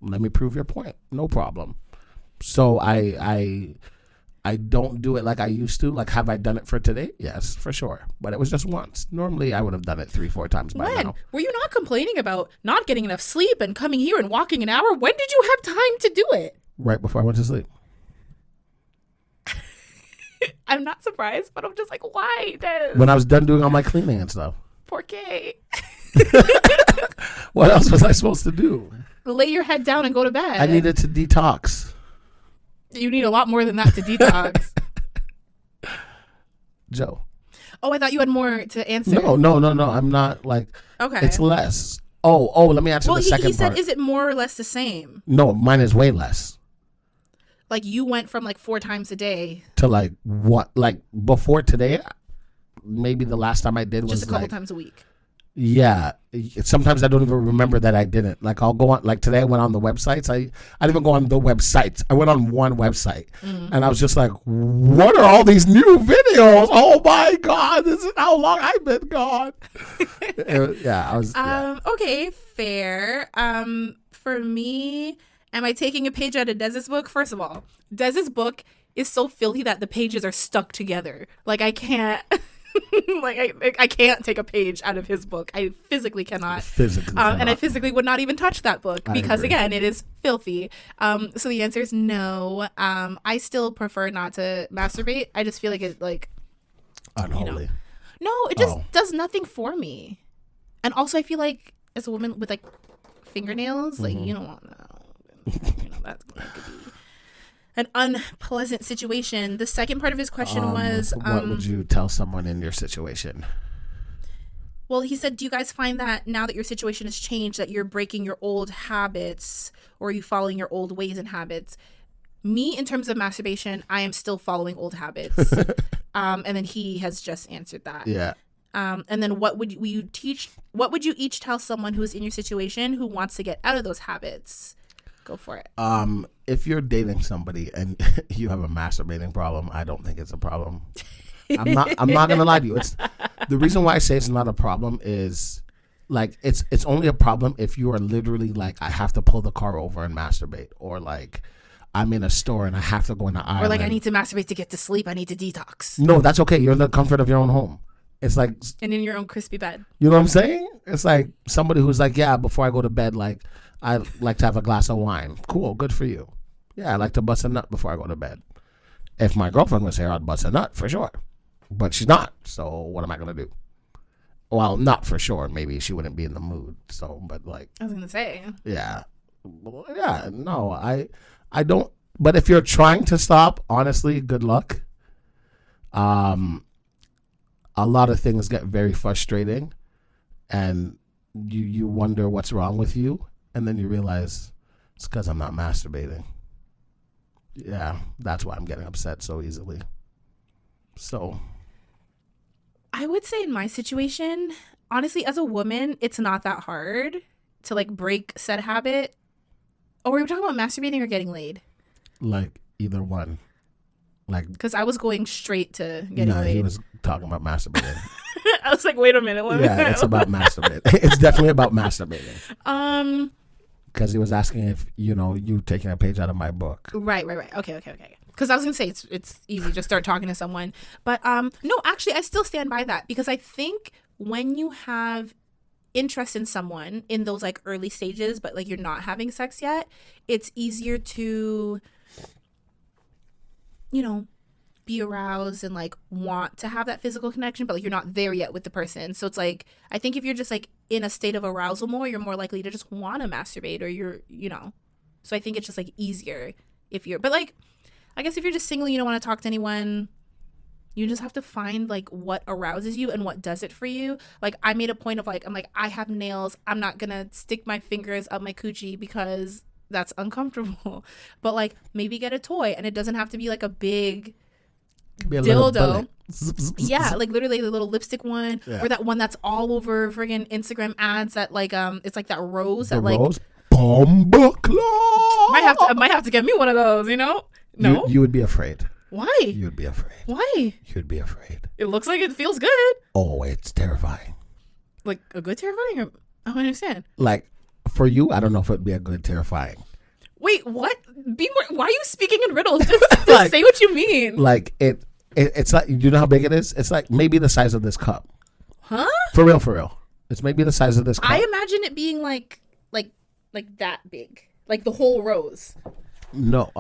Let me prove your point. No problem. So I don't do it like I used to. Like, have I done it for today? Yes, for sure. But it was just once. Normally, I would have done it 3-4 times by now. Were you not complaining about not getting enough sleep and coming here and walking an hour? When did you have time to do it? Right before I went to sleep. I'm not surprised, but I'm just like, why? When I was done doing all my cleaning and stuff. Por qué? What else was I supposed to do? Lay your head down and go to bed. I needed to detox. You need a lot more than that to detox. Joe. Oh, I thought you had more to answer. No. I'm not like... Okay. It's less. Let me answer the second he said, part. is it more or less the same? No, mine is way less. Like you went from like 4 times a day to like what? Like before today, maybe the last time I did was just a couple like, times a week. Yeah. Sometimes I don't even remember that I didn't. Like I'll go on, like today I went on the websites. I didn't even go on the websites. I went on one website and I was just like, what are all these new videos? Oh my God, this is how long I've been gone. I was. Okay, fair. For me, am I taking a page out of Dez's book? First of all, Dez's book is so filthy that the pages are stuck together. Like I can't. I can't take a page out of his book. I physically cannot. And I physically would not even touch that book because, again, it is filthy. So the answer is no. I still prefer not to masturbate. I just feel like it, like, unholy. No, it just does nothing for me. And also, I feel like as a woman with like fingernails, like you don't want that's going to be an unpleasant situation. The second part of his question was... what would you tell someone in your situation? Well, he said, do you guys find that now that your situation has changed, that you're breaking your old habits, or are you following your old ways and habits? Me, in terms of masturbation, I am still following old habits. And then he has just answered that. Yeah. And then what would you each tell someone who is in your situation who wants to get out of those habits? Go for it. If you're dating somebody and you have a masturbating problem, I don't think it's a problem. I'm not gonna lie to you. It's the reason why I say it's not a problem is like it's only a problem if you are literally like, I have to pull the car over and masturbate, or like I'm in a store and I have to go in the aisle, or like I need to masturbate to get to sleep. I need to detox. No, that's okay. You're in the comfort of your own home. It's like, and in your own crispy bed. You know what I'm saying? It's like somebody who's like, yeah, before I go to bed, like I like to have a glass of wine. Cool, good for you. Yeah, I like to bust a nut before I go to bed. If my girlfriend was here, I'd bust a nut for sure. But she's not, so what am I gonna do? Well, not for sure. Maybe she wouldn't be in the mood. So, but like, I was gonna say, yeah, no, I don't. But if you're trying to stop, honestly, good luck. A lot of things get very frustrating, and you wonder what's wrong with you, and then you realize it's because I'm not masturbating. Yeah, that's why I'm getting upset so easily. So I would say in my situation, honestly, as a woman, it's not that hard to like break said habit. Oh, were we talking about masturbating or getting laid? Like either one. Like, because I was going straight to getting laid. He was talking about masturbating. I was like, wait a minute. Yeah, it's about masturbating. It's definitely about masturbating. Because he was asking if, you taking a page out of my book. Right. Okay. Because I was going to say it's easy. Just start talking to someone. But no, actually, I still stand by that. Because I think when you have interest in someone in those like early stages, but like you're not having sex yet, it's easier to, be aroused and like want to have that physical connection, but like you're not there yet with the person. So it's like, I think if you're just like in a state of arousal more, you're more likely to just want to masturbate, or you're, so I think it's just like easier but like, I guess if you're just single, you don't want to talk to anyone, you just have to find like what arouses you and what does it for you. Like I made a point of like, I'm like, I have nails. I'm not going to stick my fingers up my coochie because that's uncomfortable. But like maybe get a toy, and it doesn't have to be like a big dildo. Yeah, like literally the little lipstick one, or that one that's all over friggin' Instagram ads that like it's like that rose that like Bomba Club. Might have to get me one of those, No, you would be afraid. Why? You'd be afraid. Why? You'd be afraid. It looks like it feels good. Oh, it's terrifying. Like a good terrifying? Or, I don't understand. Like for you, I don't know if it'd be a good terrifying. Wait, what? Be more. Why are you speaking in riddles? Just like, say what you mean. Like it's like, you know how big it is? It's like maybe the size of this cup. Huh? For real. It's maybe the size of this cup. I imagine it being like that big, like the whole rose. No.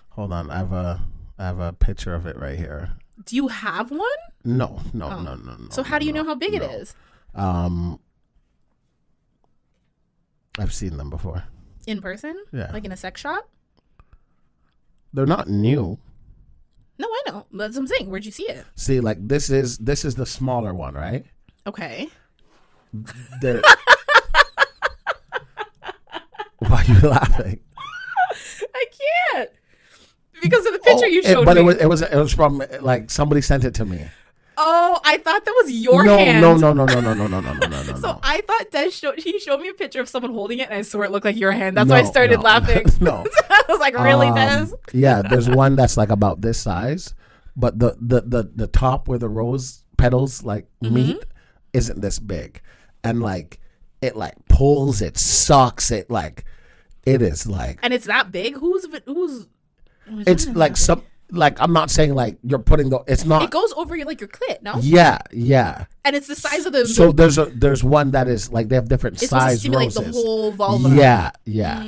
Hold on. I have a picture of it right here. Do you have one? No. So how do you know how big it is? I've seen them before. In person? Yeah. Like in a sex shop? They're not new. No, I know. That's what I'm saying. Where'd you see it? See, like this is the smaller one, right? Okay. there. Why are you laughing? I can't. Because of the picture you showed but me. it was from like somebody sent it to me. Oh, I thought that was your No. hand. No. So I thought he showed me a picture of someone holding it, and I swore it looked like your hand. That's why I started laughing. No. I was like, really, Des? Yeah, there's one that's like about this size, but the top where the rose petals like meet isn't this big, and like it like pulls, it sucks, it is like, And it's that big? Who's it's like some. Like, I'm not saying like you're putting it's not. It goes over your clit, no? Yeah. And it's the size of the. So there's one that is like they have different it's supposed to size stimulate roses. the whole vulva. Yeah.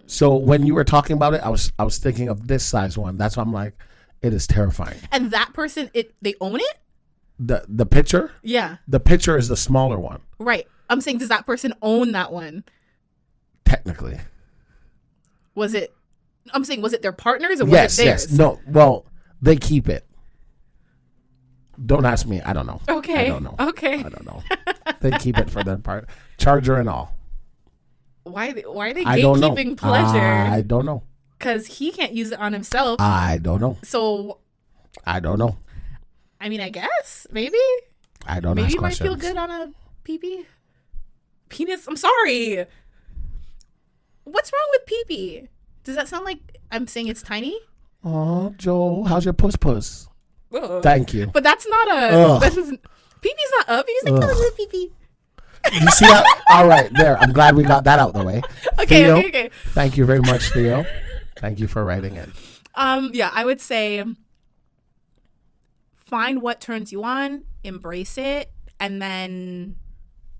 So when you were talking about it, I was thinking of this size one. That's why I'm like, it is terrifying. And that person, they own it? The picture? Yeah. The picture is the smaller one. Right. I'm saying, does that person own that one? Technically. Was it their partners or was it theirs? Yes. No. Well, they keep it. Don't ask me. I don't know. Okay. I don't know. Okay. I don't know. They keep it for their part. Charger and all. Why are they I don't know. gatekeeping pleasure? I don't know. Because he can't use it on himself. I don't know. So. I don't know. I mean, I guess. Maybe. I don't Maybe ask you might questions. feel good on a pee-pee. Penis? I'm sorry. What's wrong with pee-pee? Does that sound like I'm saying it's tiny? Oh, Joe, how's your puss? Ugh. Thank you. But that's not pee-pee's not up. He's like, oh, pee-pee. You see how? All right, there. I'm glad we got that out the way. Okay. Thank you very much, Theo. Thank you for writing in. Yeah, I would say find what turns you on, embrace it, and then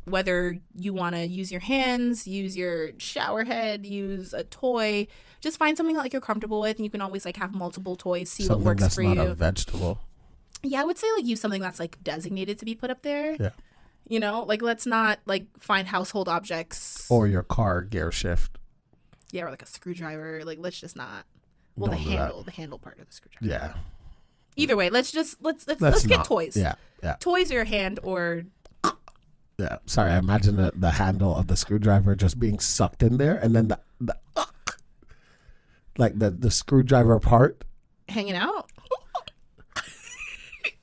whether you want to use your hands, use your shower head, use a toy, just find something like you're comfortable with, and you can always like have multiple toys, see Something what works that's for not you. a vegetable. Yeah, I would say like use something that's like designated to be put up there. Yeah. You know, like let's not like find household objects Or your car gear shift. Yeah, or like a screwdriver. Like let's just not. Well, Don't do the handle part of the screwdriver. Yeah. Either way, let's get not. toys. Yeah. Toys or your hand or. Yeah. Sorry, I imagine the handle of the screwdriver just being sucked in there, and then the like the screwdriver part hanging out.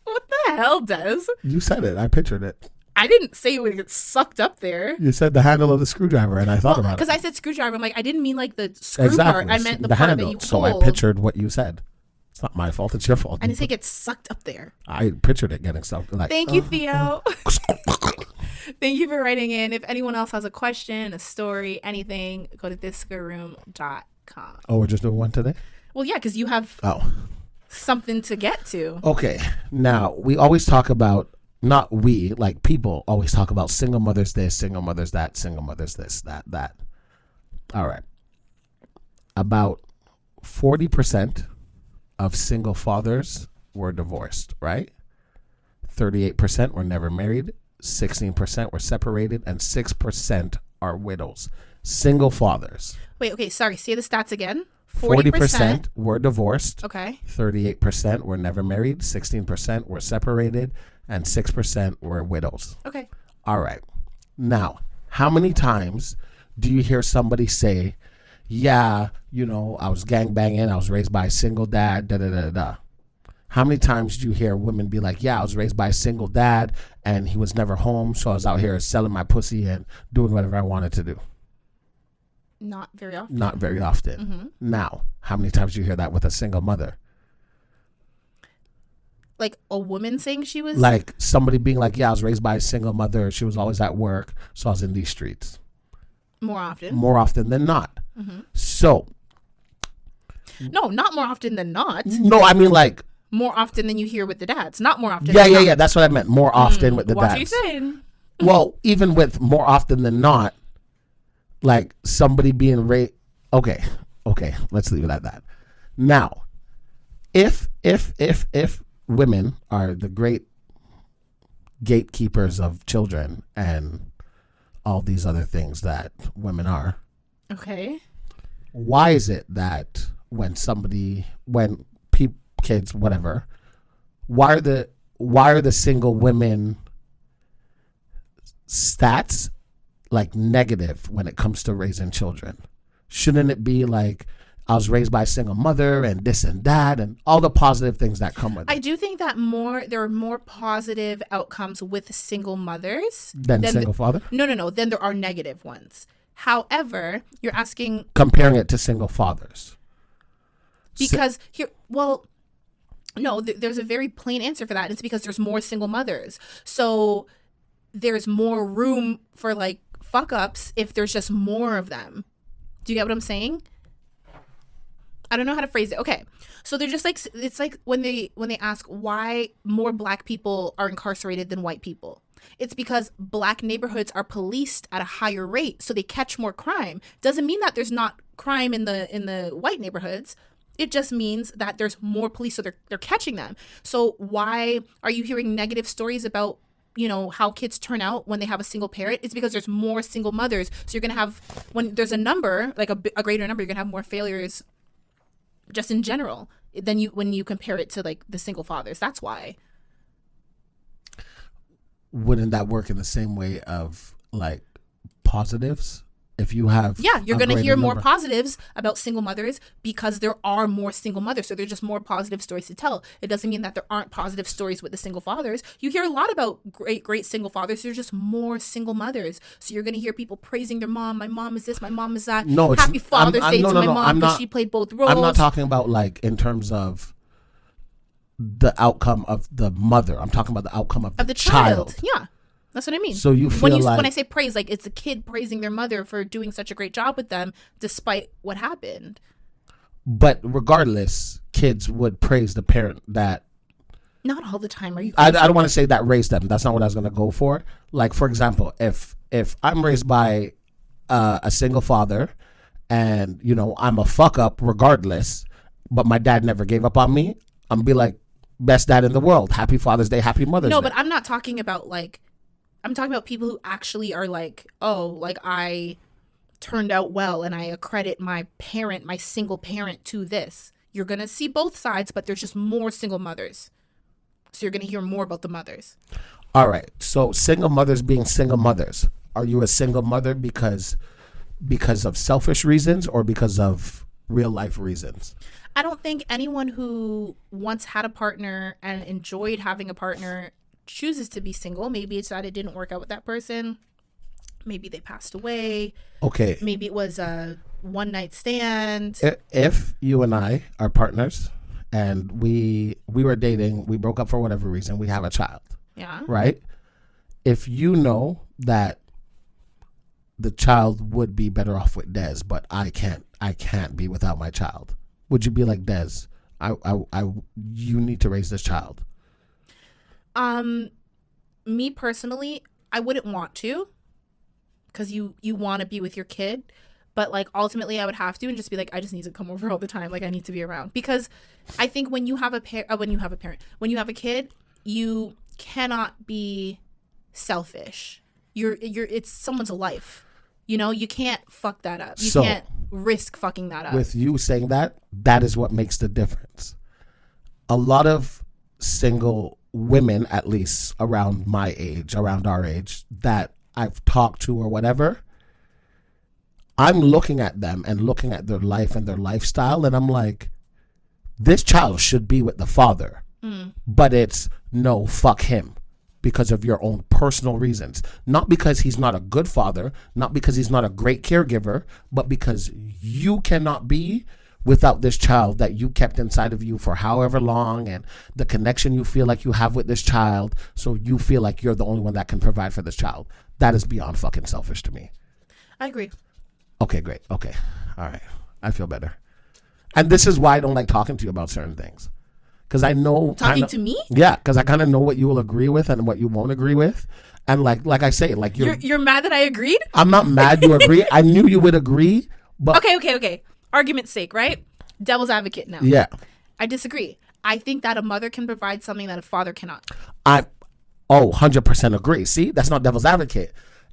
What the hell, Des? You said it. I pictured it. I didn't say it would get sucked up there. You said the handle of the screwdriver, and I thought about it. Because I said screwdriver. I'm like, I didn't mean like the screw part. I meant the part handle. that you hold. So I pictured what you said. It's not my fault. It's your fault. I didn't say it gets sucked up there. I pictured it getting sucked. Like, Thank you, Theo. Thank you for writing in. If anyone else has a question, a story, anything, go to thisquareroom.com. Oh, we're just doing one today? Well, yeah, because you have something to get to. Okay. Now, we always talk about, not we, like people always talk about single mothers this, single mothers that, single mothers this, that. All right. About 40% of single fathers were divorced, right? 38% were never married, 16% were separated, and 6% are widows. Single fathers. Wait, okay, sorry. Say the stats again. 40% were divorced. Okay. 38% were never married, 16% were separated, and 6% were widows. Okay. All right. Now, how many times do you hear somebody say, yeah, you know, I was gangbanging, I was raised by a single dad, da-da-da-da. How many times do you hear women be like, yeah, I was raised by a single dad, and he was never home, so I was out here selling my pussy and doing whatever I wanted to do? Not very often. Not very often. Mm-hmm. Now, how many times do you hear that with a single mother? Like a woman saying she was? Like somebody being like, yeah, I was raised by a single mother. She was always at work, so I was in these streets. More often. More often than not. Mm-hmm. So. No, not more often than not. No, I mean like. More often than you hear with the dads. Not more often Yeah. That's what I meant. More often with the What dads. are you saying? Well, even with more often than not, like somebody being raised. Okay, let's leave it at that. Now, if women are the great gatekeepers of children and all these other things that women are, okay, why is it that when kids, whatever, why are the single women stats like negative when it comes to raising children? Shouldn't it be like, I was raised by a single mother and this and that and all the positive things that come with it? I do think that there are more positive outcomes with single mothers Than single father? No. Then there are negative ones. However, you're asking... Comparing it to single fathers. Because there's a very plain answer for that. It's because there's more single mothers. So there's more room for like fuck ups if there's just more of them. Do you get what I'm saying? I don't know how to phrase it. Okay. So they're just like, it's like when they ask why more black people are incarcerated than white people. It's because black neighborhoods are policed at a higher rate, so they catch more crime. Doesn't mean that there's not crime in the white neighborhoods. It just means that there's more police, so they're catching them. So why are you hearing negative stories about, you know, how kids turn out when they have a single parent? It's because there's more single mothers. So you're going to have, when there's a number, like a greater number, you're going to have more failures just in general than when you compare it to like the single fathers. That's why. Wouldn't that work in the same way of like positives? If you have, you're going to hear more positives about single mothers because there are more single mothers. So there's just more positive stories to tell. It doesn't mean that there aren't positive stories with the single fathers. You hear a lot about great single fathers. There's just more single mothers. So you're going to hear people praising their mom. My mom is this. My mom is that. No, Happy Father's Day to my mom because she played both roles. I'm not talking about like in terms of the outcome of the mother. I'm talking about the outcome of the child. Yeah. That's what I mean. So you feel when I say praise, like it's a kid praising their mother for doing such a great job with them despite what happened. But regardless, kids would praise the parent that... Not all the time. Are you I don't want to say that raised them. That's not what I was going to go for. Like, for example, if I'm raised by a single father and, you know, I'm a fuck up regardless, but my dad never gave up on me, I'm going to be like, best dad in the world. Happy Father's Day. Happy Mother's Day. No, but I'm not talking about like... I'm talking about people who actually are like, oh, like I turned out well and I accredit my single parent to this. You're going to see both sides, but there's just more single mothers. So you're going to hear more about the mothers. All right. So single mothers being single mothers. Are you a single mother because of selfish reasons or because of real life reasons? I don't think anyone who once had a partner and enjoyed having a partner chooses to be single. Maybe it's that it didn't work out with that person. Maybe they passed away. Okay. Maybe it was a one night stand. If you and I are partners and we were dating, we broke up for whatever reason, we have a child. Yeah. Right? If you know that the child would be better off with Des, but I can't be without my child, would you be like, Des, you need to raise this child? Me personally, I wouldn't want to, because you want to be with your kid, but like ultimately I would have to and just be like, I just need to come over all the time. Like I need to be around, because I think when you have a kid, you cannot be selfish. It's someone's life. You know, you can't fuck that up. You can't risk fucking that up. With you saying that is what makes the difference. A lot of single women, at least around my age, around our age, that I've talked to or whatever, I'm looking at them and looking at their life and their lifestyle, and I'm like, this child should be with the father. But it's no, fuck him, because of your own personal reasons. Not because he's not a good father, not because he's not a great caregiver, but because you cannot be without this child that you kept inside of you for however long, and the connection you feel like you have with this child, so you feel like you're the only one that can provide for this child. That is beyond fucking selfish to me. I agree. Okay, great. Okay. All right. I feel better. And this is why I don't like talking to you about certain things. Because I know... Talking to me? Yeah, because I kind of know what you will agree with and what you won't agree with. And like I say, like you're mad that I agreed? I'm not mad you agree. I knew you would agree, but... Okay. Argument's sake, right? Devil's advocate now. Yeah. I disagree. I think that a mother can provide something that a father cannot. 100% agree. See, that's not devil's advocate.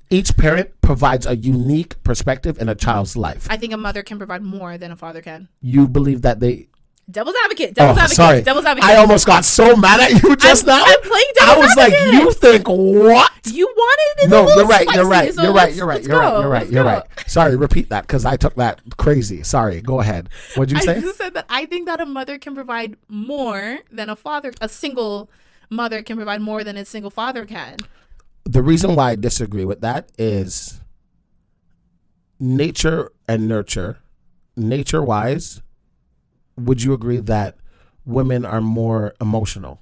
Each parent provides a unique perspective in a child's life. I think a mother can provide more than a father can. You believe that they... Devil's advocate. Sorry. Devil's advocate. I almost got so mad at you just now. I'm playing devil's I was advocate. like, you think what? You wanted it. No, a little you're right. spicy, You're right. so You're right. let's You're go. right. Sorry, repeat that because I took that crazy. Sorry. Go ahead. What'd you say? I just said that I think that a mother can provide more than a father. A single mother can provide more than a single father can. The reason why I disagree with that is nature and nurture. Nature-wise, would you agree that women are more emotional,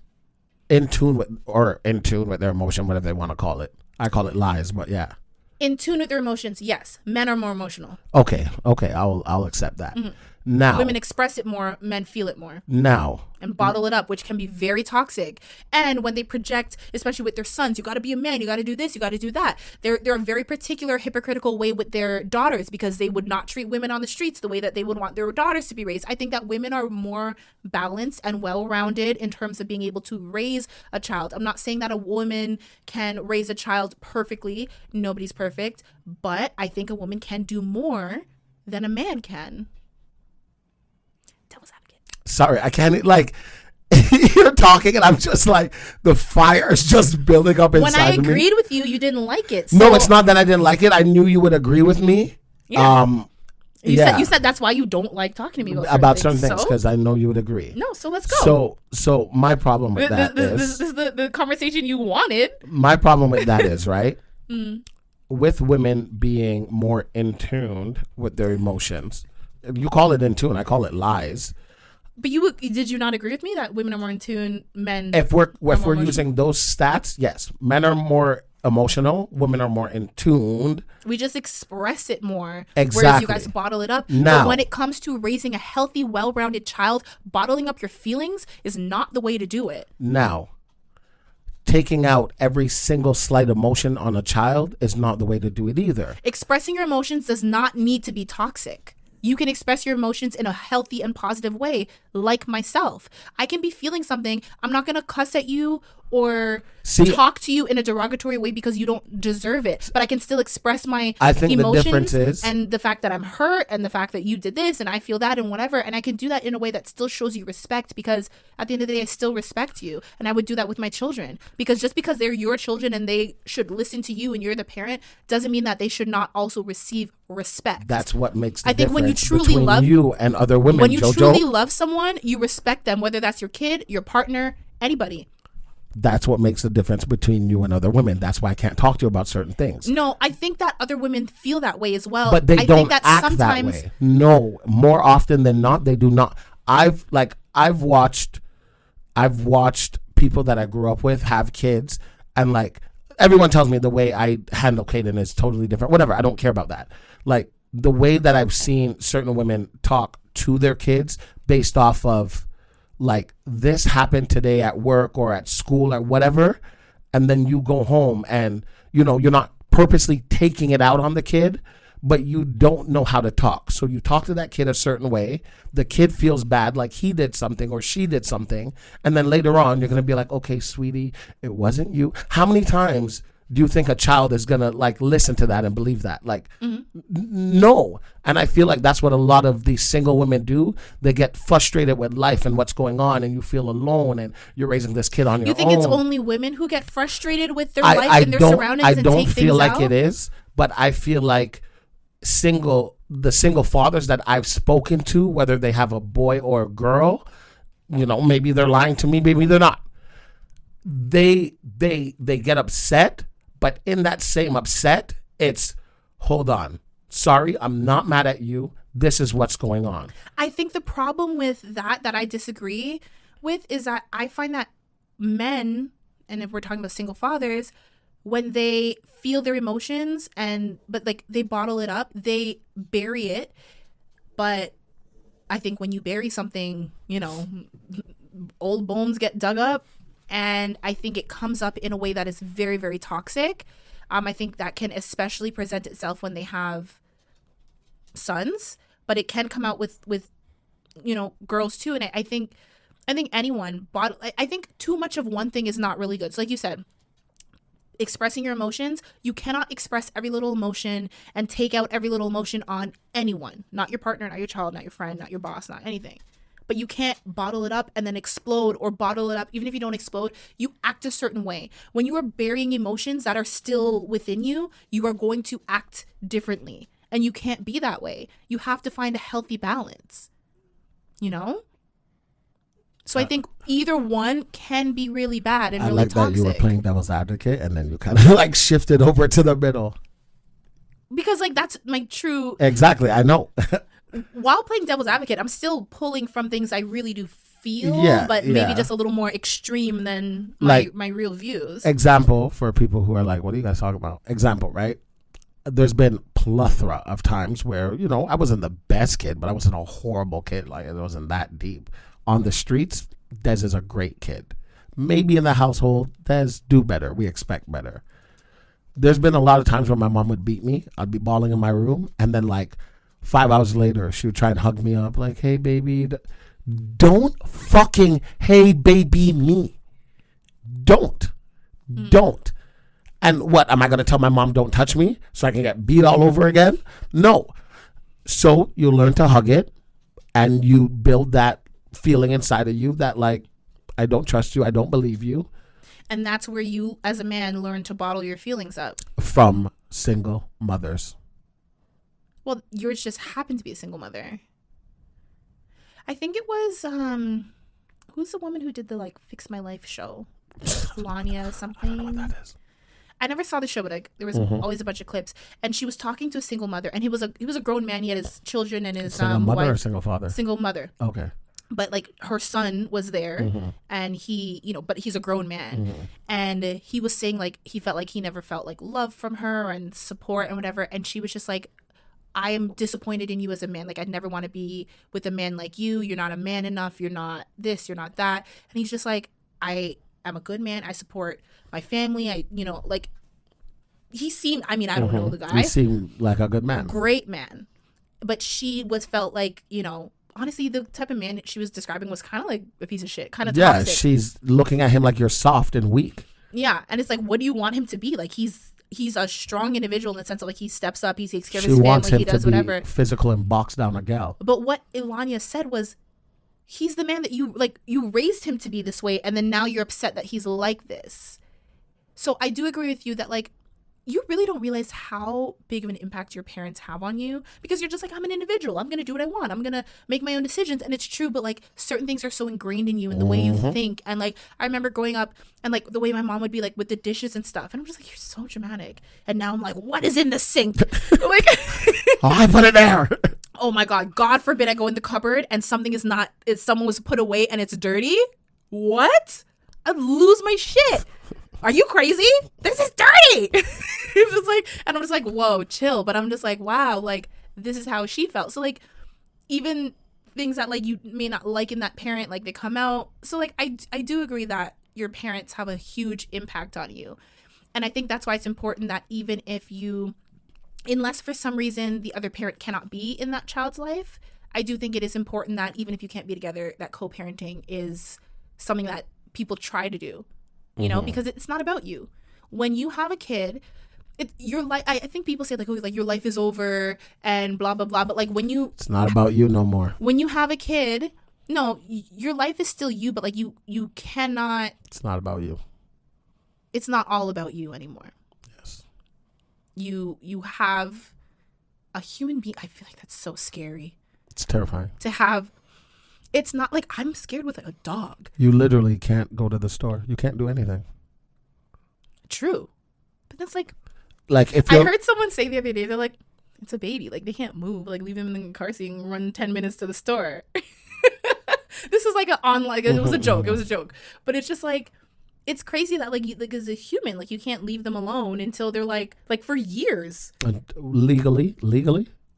in tune with their emotion, whatever they want to call it? I call it lies, but yeah. In tune with their emotions, yes. Men are more emotional. Okay, I'll accept that. Mm-hmm. Now, women express it more, men feel it more. Now, and bottle it up, which can be very toxic. And when they project, especially with their sons, you got to be a man, you got to do this, you got to do that. They're a very particular hypocritical way with their daughters because they would not treat women on the streets the way that they would want their daughters to be raised. I think that women are more balanced and well-rounded in terms of being able to raise a child. I'm not saying that a woman can raise a child perfectly. Nobody's perfect. But I think a woman can do more than a man can. Devil's advocate. Sorry, I can't, like, you're talking and I'm just like, the fire is just building up inside of me. When I agreed with you, you didn't like it. No, it's not that I didn't like it. I knew you would agree with me. Yeah. You said that's why you don't like talking to me about certain things because I know you would agree. No, so let's go. So my problem with that this is the conversation you wanted. My problem with that is, right, with women being more in tune with their emotions. You call it in tune, I call it lies. But did you not agree with me that women are more in tune, men? If we're using those stats, yes, men are more emotional, women are more in tuned. We just express it more, exactly. Whereas you guys bottle it up. Now, but when it comes to raising a healthy, well-rounded child, bottling up your feelings is not the way to do it. Now, taking out every single slight emotion on a child is not the way to do it either. Expressing your emotions does not need to be toxic. You can express your emotions in a healthy and positive way, like myself. I can be feeling something. I'm not going to cuss at you or talk to you in a derogatory way because you don't deserve it. But I can still express my emotions. The difference is, and the fact that I'm hurt and the fact that you did this and I feel that and whatever. And I can do that in a way that still shows you respect because at the end of the day, I still respect you. And I would do that with my children. Because just because they're your children and they should listen to you and you're the parent doesn't mean that they should not also receive respect. That's what makes the I think difference when you truly between love you and other women. When you Jojo, truly love someone, you respect them, whether that's your kid, your partner, anybody. That's what makes the difference between you and other women. That's why I can't talk to you about certain things. No, I think that other women feel that way as well. But they don't think that act sometimes that way. No, more often than not, they do not. I've watched people that I grew up with have kids, and like everyone tells me the way I handle Kaden is totally different. Whatever, I don't care about that. Like the way that I've seen certain women talk to their kids based off of like this happened today at work or at school or whatever, and then you go home and you're not purposely taking it out on the kid, but you don't know how to talk. So you talk to that kid a certain way, the kid feels bad like he did something or she did something, and then later on you're going to be like, okay, sweetie, it wasn't you. How many times do you think a child is going to like listen to that and believe that? Like, no. And I feel like that's what a lot of these single women do. They get frustrated with life and what's going on, and you feel alone, and you're raising this kid on your own. You think it's only women who get frustrated with their life and their surroundings and take things out? I don't feel like it is, but I feel like the single fathers that I've spoken to, whether they have a boy or a girl, maybe they're lying to me, maybe they're not. They get upset. But in that same upset, it's, hold on. Sorry, I'm not mad at you. This is what's going on. I think the problem with that I disagree with is that I find that men, and if we're talking about single fathers, when they feel their emotions but like they bottle it up, they bury it. But I think when you bury something, old bones get dug up. And I think it comes up in a way that is very, very toxic. I think that can especially present itself when they have sons, but it can come out with girls too. And I think anyone I think too much of one thing is not really good. So like you said, expressing your emotions, you cannot express every little emotion and take out every little emotion on anyone, not your partner, not your child, not your friend, not your boss, not anything. but you can't bottle it up and then explode, or bottle it up. Even if you don't explode, you act a certain way. When you are burying emotions that are still within you, you are going to act differently. And you can't be that way. You have to find a healthy balance, you know? So I think either one can be really bad and really toxic. I like that you were playing devil's advocate and then you kind of like shifted over to the middle. Because like that's my true... Exactly, I know. While playing devil's advocate, I'm still pulling from things I really do feel, but maybe just a little more extreme than my real views. Example for people who are like, what are you guys talking about? Example, right? There's been plethora of times where, you know, I wasn't the best kid, but I wasn't a horrible kid. Like, it wasn't that deep. On the streets, Des is a great kid. Maybe in the household, Des, do better. We expect better. There's been a lot of times when my mom would beat me. I'd be bawling in my room. And then like 5 hours later, she would try and hug me up. Like, hey, baby. Don't fucking hey, baby me. Don't. Don't. And what, am I going to tell my mom don't touch me so I can get beat all over again? No. So you learn to hug it and you build that feeling inside of you that like, I don't trust you. I don't believe you. And that's where you, as a man, learn to bottle your feelings up. From single mothers. Well, yours just happened to be a single mother. I think it was, who's the woman who did the like Fix My Life show? Lania something. I don't know what that is. I never saw the show, but there was always a bunch of clips. And she was talking to a single mother, and he was a grown man. He had his children and his single mother wife. Or single father? Single mother. Okay. But like her son was there, and he, you know, but he's a grown man, and he was saying like he felt like he never felt like love from her and support and whatever. And she was just like, I am disappointed in you as a man. Like, I'd never want to be with a man like you. You're not a man enough. You're not this. You're not that. And he's just like, I'm a good man. I support my family. He seemed, I mean, I don't know the guy. He seemed like a good man. Great man. But she felt like, you know, honestly, the type of man she was describing was kind of like a piece of shit. Kind of toxic. Yeah, she's looking at him like you're soft and weak. Yeah. And it's like, what do you want him to be? Like, he's a strong individual in the sense of like he steps up, he takes care of his family, he does whatever. Physical and box down a gal. But what Ilania said was, he's the man that you raised him to be this way, and then now you're upset that he's like this. So I do agree with you that like you really don't realize how big of an impact your parents have on you, because you're just like, I'm an individual. I'm going to do what I want. I'm going to make my own decisions. And it's true. But like certain things are so ingrained in you and the way you think. And like, I remember growing up and like the way my mom would be like with the dishes and stuff. And I'm just like, you're so dramatic. And now I'm like, what is in the sink? Like, oh, I put it there. Oh my God. God forbid I go in the cupboard and someone was put away and it's dirty. What? I'd lose my shit. Are you crazy? This is dirty. It's just like, and I'm just like, whoa, chill. But I'm just like, wow, like this is how she felt. So like, even things that like you may not like in that parent, like they come out. So like, I do agree that your parents have a huge impact on you. And I think that's why it's important that even if unless for some reason the other parent cannot be in that child's life, I do think it is important that even if you can't be together, that co-parenting is something that people try to do. You know, because it's not about you. When you have a kid, your life. I think people say like, oh, like your life is over and blah blah blah. But like it's not about you no more. When you have a kid, no, your life is still you. But like you cannot. It's not about you. It's not all about you anymore. Yes. You have a human being. I feel like that's so scary. It's terrifying to have. It's not like I'm scared with like a dog. You literally can't go to the store. You can't do anything. True. But that's like if I heard someone say the other day, they're like, it's a baby. Like they can't move. Like leave him in the car seat and run 10 minutes to the store. This is like it was a joke. It was a joke. But it's just like, it's crazy that like as a human, like you can't leave them alone until they're like for years. Legally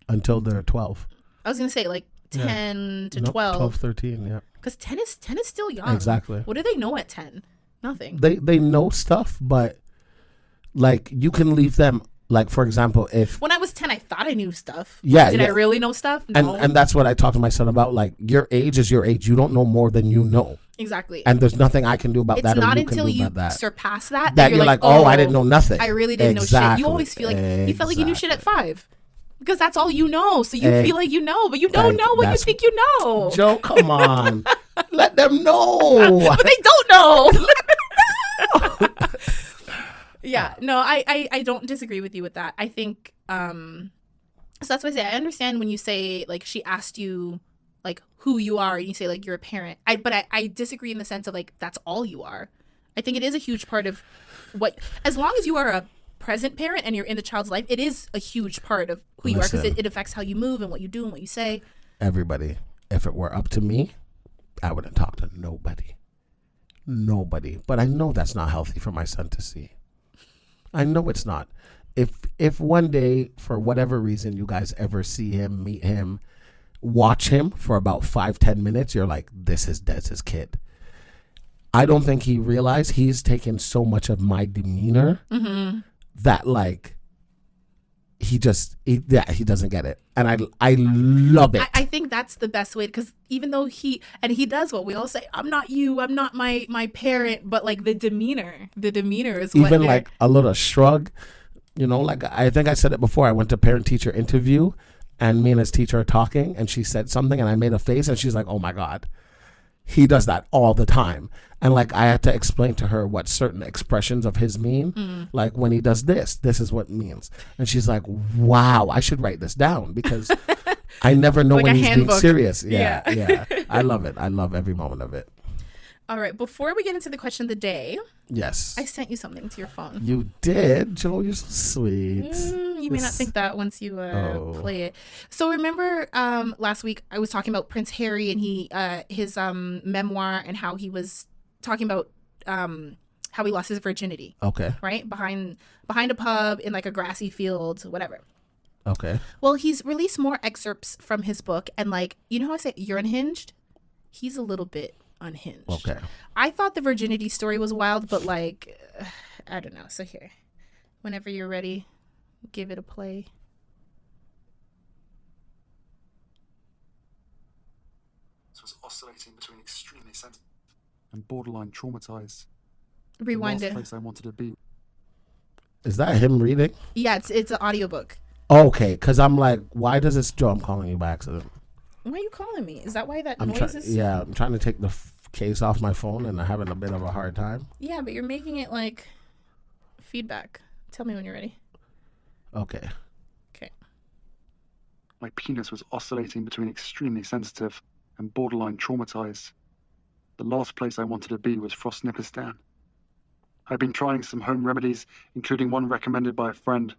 until they're 12. I was going to say like 10 to 12. 12, 13, yeah. Because 10 is still young. Exactly. What do they know at 10? Nothing. They know stuff, but like you can leave them. Like for example, if when I was 10, I thought I knew stuff. Yeah. Did I really know stuff? No. And that's what I talk to my son about. Like your age is your age. You don't know more than you know. Exactly. And there's nothing I can do about that. It's not until you surpass that you're like, oh, I didn't know nothing. I really didn't know shit. You always feel like you felt like you knew shit at 5. Because that's all you know. So you feel like you know, but you don't know what you think you know. Joe, come on. Let them know. But they don't know. Yeah, no, I don't disagree with you with that. I think, so that's why I say, I understand when you say, like, she asked you, like, who you are, and you say, like, you're a parent. But I disagree in the sense of, like, that's all you are. I think it is a huge part of what, as long as you are a present parent and you're in the child's life, it is a huge part of who you are, because it affects how you move and what you do and what you say. Everybody, if it were up to me, I wouldn't talk to nobody. Nobody. But I know that's not healthy for my son to see. I know it's not. If one day, for whatever reason, you guys ever see him, meet him, watch him for about 5-10 minutes, you're like, this is Dez's kid. I don't think he realized he's taken so much of my demeanor that, like, he doesn't get it. And I love it. I think that's the best way, because even though he does what we all say, I'm not you, I'm not my parent, but, like, the demeanor is what even like a little shrug, you know, like, I think I said it before. I went to parent teacher interview and me and his teacher are talking and she said something and I made a face and she's like, oh my God, he does that all the time. And, like, I had to explain to her what certain expressions of his mean. Like, when he does this is what it means. And she's like, wow, I should write this down, because I never know like when a he's handbook. being serious. Yeah. I love it. I love every moment of it. All right, before we get into the question of the day, yes, I sent you something to your phone. You did? Joe, you're so sweet. You may not think that once you play it. So remember last week I was talking about Prince Harry and his memoir, and how he was talking about how he lost his virginity. Okay. Right? Behind a pub in, like, a grassy field, whatever. Okay. Well, he's released more excerpts from his book, and, like, you know how I say you're unhinged? He's a little bit unhinged. Okay. I thought the virginity story was wild, but, like, I don't know. So here, whenever you're ready, give it a play. So it's oscillating between extremely sensitive and borderline traumatized. Rewind the last it. place I wanted to be. Is that him reading? Yeah, it's an audiobook. Okay, because I'm like, why does this, Joe, I'm calling you by accident. Why are you calling me? Is that why that I'm noise is? Yeah, I'm trying to take the case off my phone and I'm having a bit of a hard time. Yeah, but you're making it, like, feedback. Tell me when you're ready. Okay. My penis was oscillating between extremely sensitive and borderline traumatized. The last place I wanted to be was Frostnipistan. I'd been trying some home remedies, including one recommended by a friend.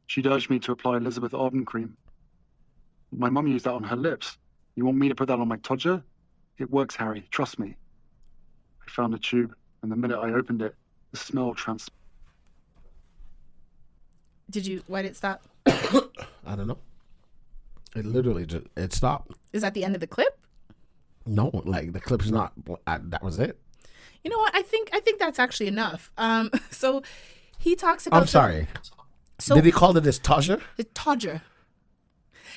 She'd urged me to apply Elizabeth Arden cream. My mum used that on her lips. You want me to put that on my todger? It works, Harry. Trust me. I found a tube, and the minute I opened it, the smell Why did it stop? I don't know. It literally just, it stopped. Is that the end of the clip? No, like, the clip's not, that was it. You know what? I think that's actually enough. So he talks about. I'm sorry. Did he call it his todger? The todger.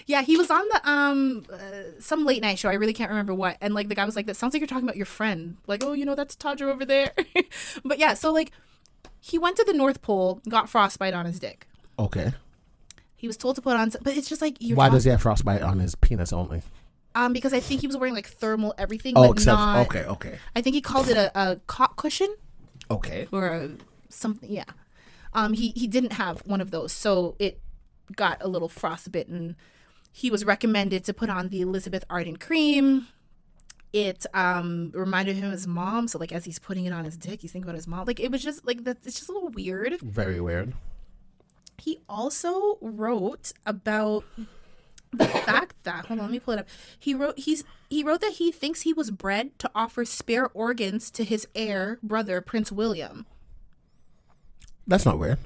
Yeah, he was on the some late night show. I really can't remember what. And, like, the guy was like, that sounds like you're talking about your friend. Like, oh, you know, that's Todger over there. But yeah, so, like, he went to the North Pole, got frostbite on his dick. Okay. He was told to put on, but it's just like, why does he have frostbite on his penis only? Because I think he was wearing, like, thermal everything. Oh, but except not, okay. I think he called it a cot cushion. Okay. Or something. Yeah. He didn't have one of those, so it got a little frostbitten. He was recommended to put on the Elizabeth Arden cream. It reminded him of his mom. So, like, as he's putting it on his dick, he's thinking about his mom. Like, it was just, like, it's just a little weird. Very weird. He also wrote about the fact that, hold on, let me pull it up. He wrote that he thinks he was bred to offer spare organs to his heir brother, Prince William. That's not weird.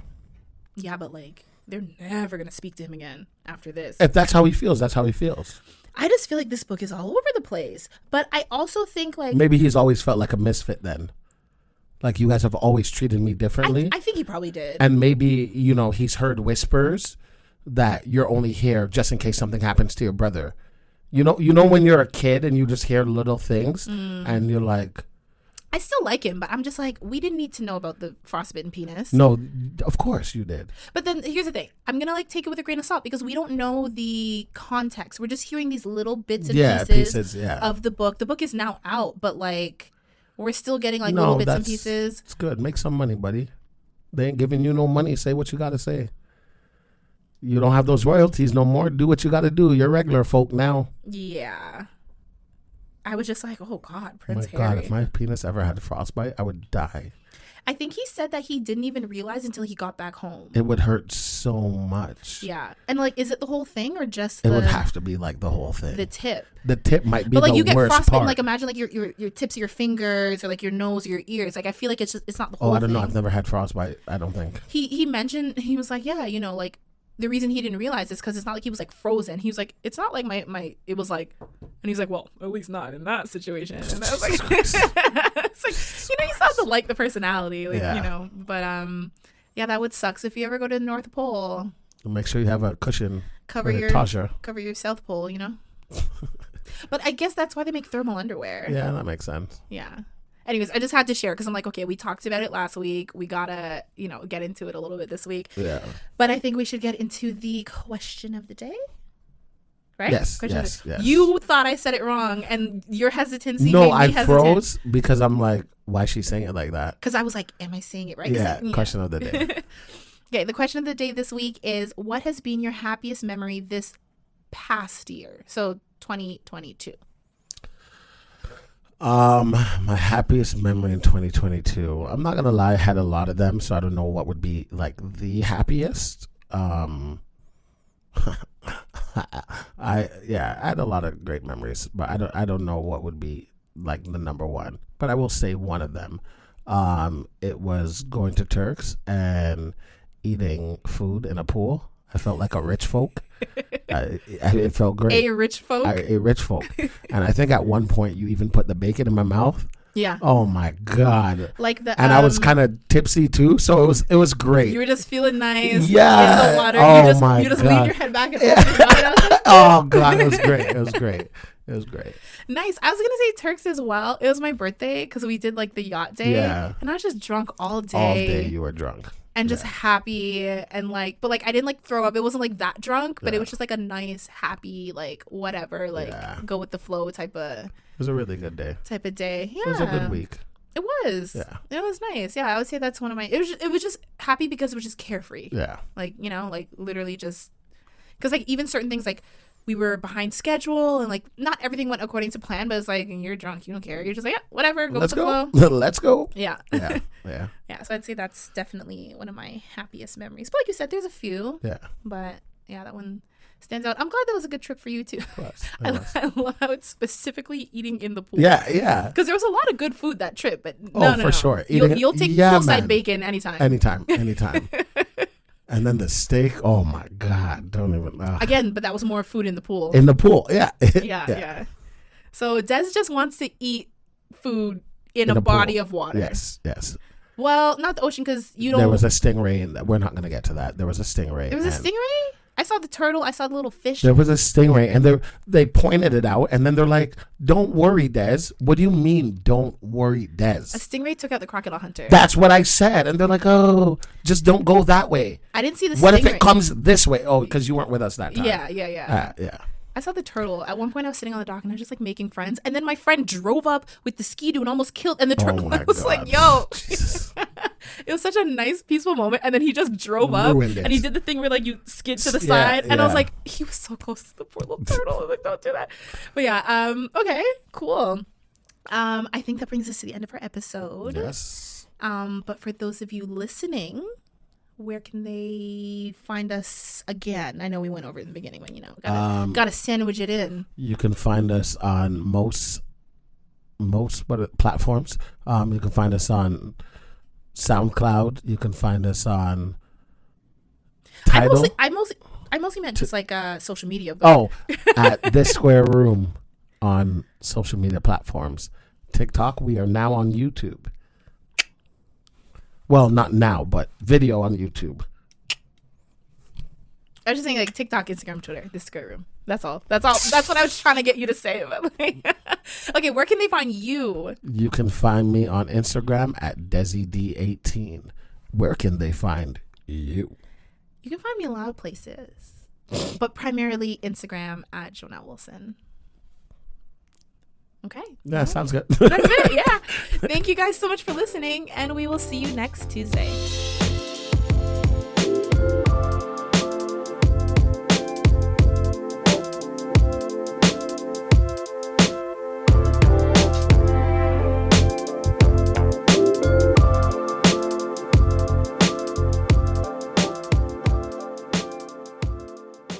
Yeah, but, like, they're never going to speak to him again after this. If that's how he feels, that's how he feels. I just feel like this book is all over the place. But I also think, like... Maybe he's always felt like a misfit then. Like, you guys have always treated me differently. I think he probably did. And maybe, you know, he's heard whispers that you're only here just in case something happens to your brother. You know when you're a kid and you just hear little things and you're like... I still like him, but I'm just like, we didn't need to know about the frostbitten penis. No, of course you did. But then here's the thing. I'm going to like take it with a grain of salt because we don't know the context. We're just hearing these little bits and pieces of the book. The book is now out, but like we're still getting like little bits and pieces. It's good. Make some money, buddy. They ain't giving you no money. Say what you got to say. You don't have those royalties no more. Do what you got to do. You're regular folk now. Yeah. I was just like, oh God, Prince Harry. God, if my penis ever had frostbite, I would die. I think he said that he didn't even realize until he got back home. It would hurt so much. Yeah. And like, is it the whole thing or just It would have to be like the whole thing. The tip. The tip might be but like the you get worst frostbite, part. like imagine like your tips of your fingers or like your nose or your ears. Like I feel like it's not the whole thing. I don't know. I've never had frostbite. I don't think. He mentioned, he was like, yeah, you know, like the reason he didn't realize is because it's not like he was like frozen. He was like, it's not like my it was like, and he's like, well, at least not in that situation. And I was like, it's like, you know, you still have to like the personality, like, you know. But yeah, that would suck. So if you ever go to the North Pole, make sure you have a cushion. Cover your South Pole, you know. But I guess that's why they make thermal underwear. Yeah, that makes sense. Yeah. Anyways, I just had to share because I'm like, okay, we talked about it last week. We gotta, you know, get into it a little bit this week. Yeah. But I think we should get into the question of the day. Right? Yes. Yes. You thought I said it wrong, and your hesitancy. No, I froze because I'm like, why is she saying it like that? Because I was like, am I saying it right? Yeah. Question of the day. Okay. The question of the day this week is: what has been your happiest memory this past year? So 2022. My happiest memory in 2022. I'm not gonna lie, I had a lot of them, so I don't know what would be like the happiest. I had a lot of great memories, but I don't know what would be like the number one. But I will say one of them. It was going to Turks and eating food in a pool. I felt like a rich folk. It felt great. A rich folk? A rich folk. And I think at one point you even put the bacon in my mouth. Yeah. Oh my God. Like the and I was kind of tipsy too, so it was great. You were just feeling nice. Yeah. In the water. Oh you just leaned your head back and oh God, it was great. It was great. It was great. Nice. I was gonna say Turks as well. It was my birthday because we did like the yacht day. Yeah. And I was just drunk all day. All day you were drunk. And just happy and like, but like I didn't like throw up. It wasn't like that drunk, but it was just like a nice, happy, like whatever, like go with the flow type of. It was a really good day. Type of day. Yeah. It was a good week. It was. Yeah. It was nice. Yeah, I would say that's one of my. It was just happy because it was just carefree. Yeah. Like, you know, like literally just because like even certain things like we were behind schedule and like not everything went according to plan, but it's like you're drunk, you don't care. You're just like, yeah, whatever, go with the flow. Let's go. Yeah. Yeah. Yeah. Yeah. So I'd say that's definitely one of my happiest memories. But like you said, there's a few. Yeah. But yeah, that one stands out. I'm glad that was a good trip for you too. I love how it's specifically eating in the pool. Yeah, yeah. Because there was a lot of good food that trip, but for sure. You'll take poolside bacon anytime. Anytime. And then the steak, oh my God, don't even know. Again, but that was more food in the pool. In the pool, yeah. Yeah. So Des just wants to eat food in a body of water. Yes. Well, not the ocean because you don't. There was a stingray, and we're not going to get to that. There was a stingray. There was a stingray? I saw the turtle. I saw the little fish. There was a stingray, and they pointed it out, and then they're like, "Don't worry, Des." What do you mean, "Don't worry, Des"? A stingray took out the crocodile hunter. That's what I said, and they're like, "Oh, just don't go that way." I didn't see the stingray. What if it comes this way? Oh, because you weren't with us that time. Yeah. Yeah. I saw the turtle. At one point, I was sitting on the dock, and I was just like making friends. And then my friend drove up with the ski-doo and almost killed. And the turtle was like, "Yo." It was such a nice, peaceful moment. And then he just drove up and he did the thing where like you skid to the side. And I was like, he was so close to the poor little turtle. I was like, don't do that. But yeah, okay, cool. I think that brings us to the end of our episode. Yes. But for those of you listening, where can they find us again? I know we went over it in the beginning when, gotta sandwich it in. You can find us on most platforms. You can find us on SoundCloud. You can find us on Tidal. I mostly meant just like social media. But. At This Square Room on social media platforms. TikTok. We are now on YouTube. Well, not now, but video on YouTube. I was just saying like TikTok, Instagram, Twitter, This Square Room. That's all. That's what I was trying to get you to say. But like, okay, where can they find you? You can find me on Instagram at DesiD18. Where can they find you? You can find me a lot of places, but primarily Instagram at Jonel Wilson. Okay. Yeah, sounds good. That's it. Yeah. Thank you guys so much for listening, and we will see you next Tuesday.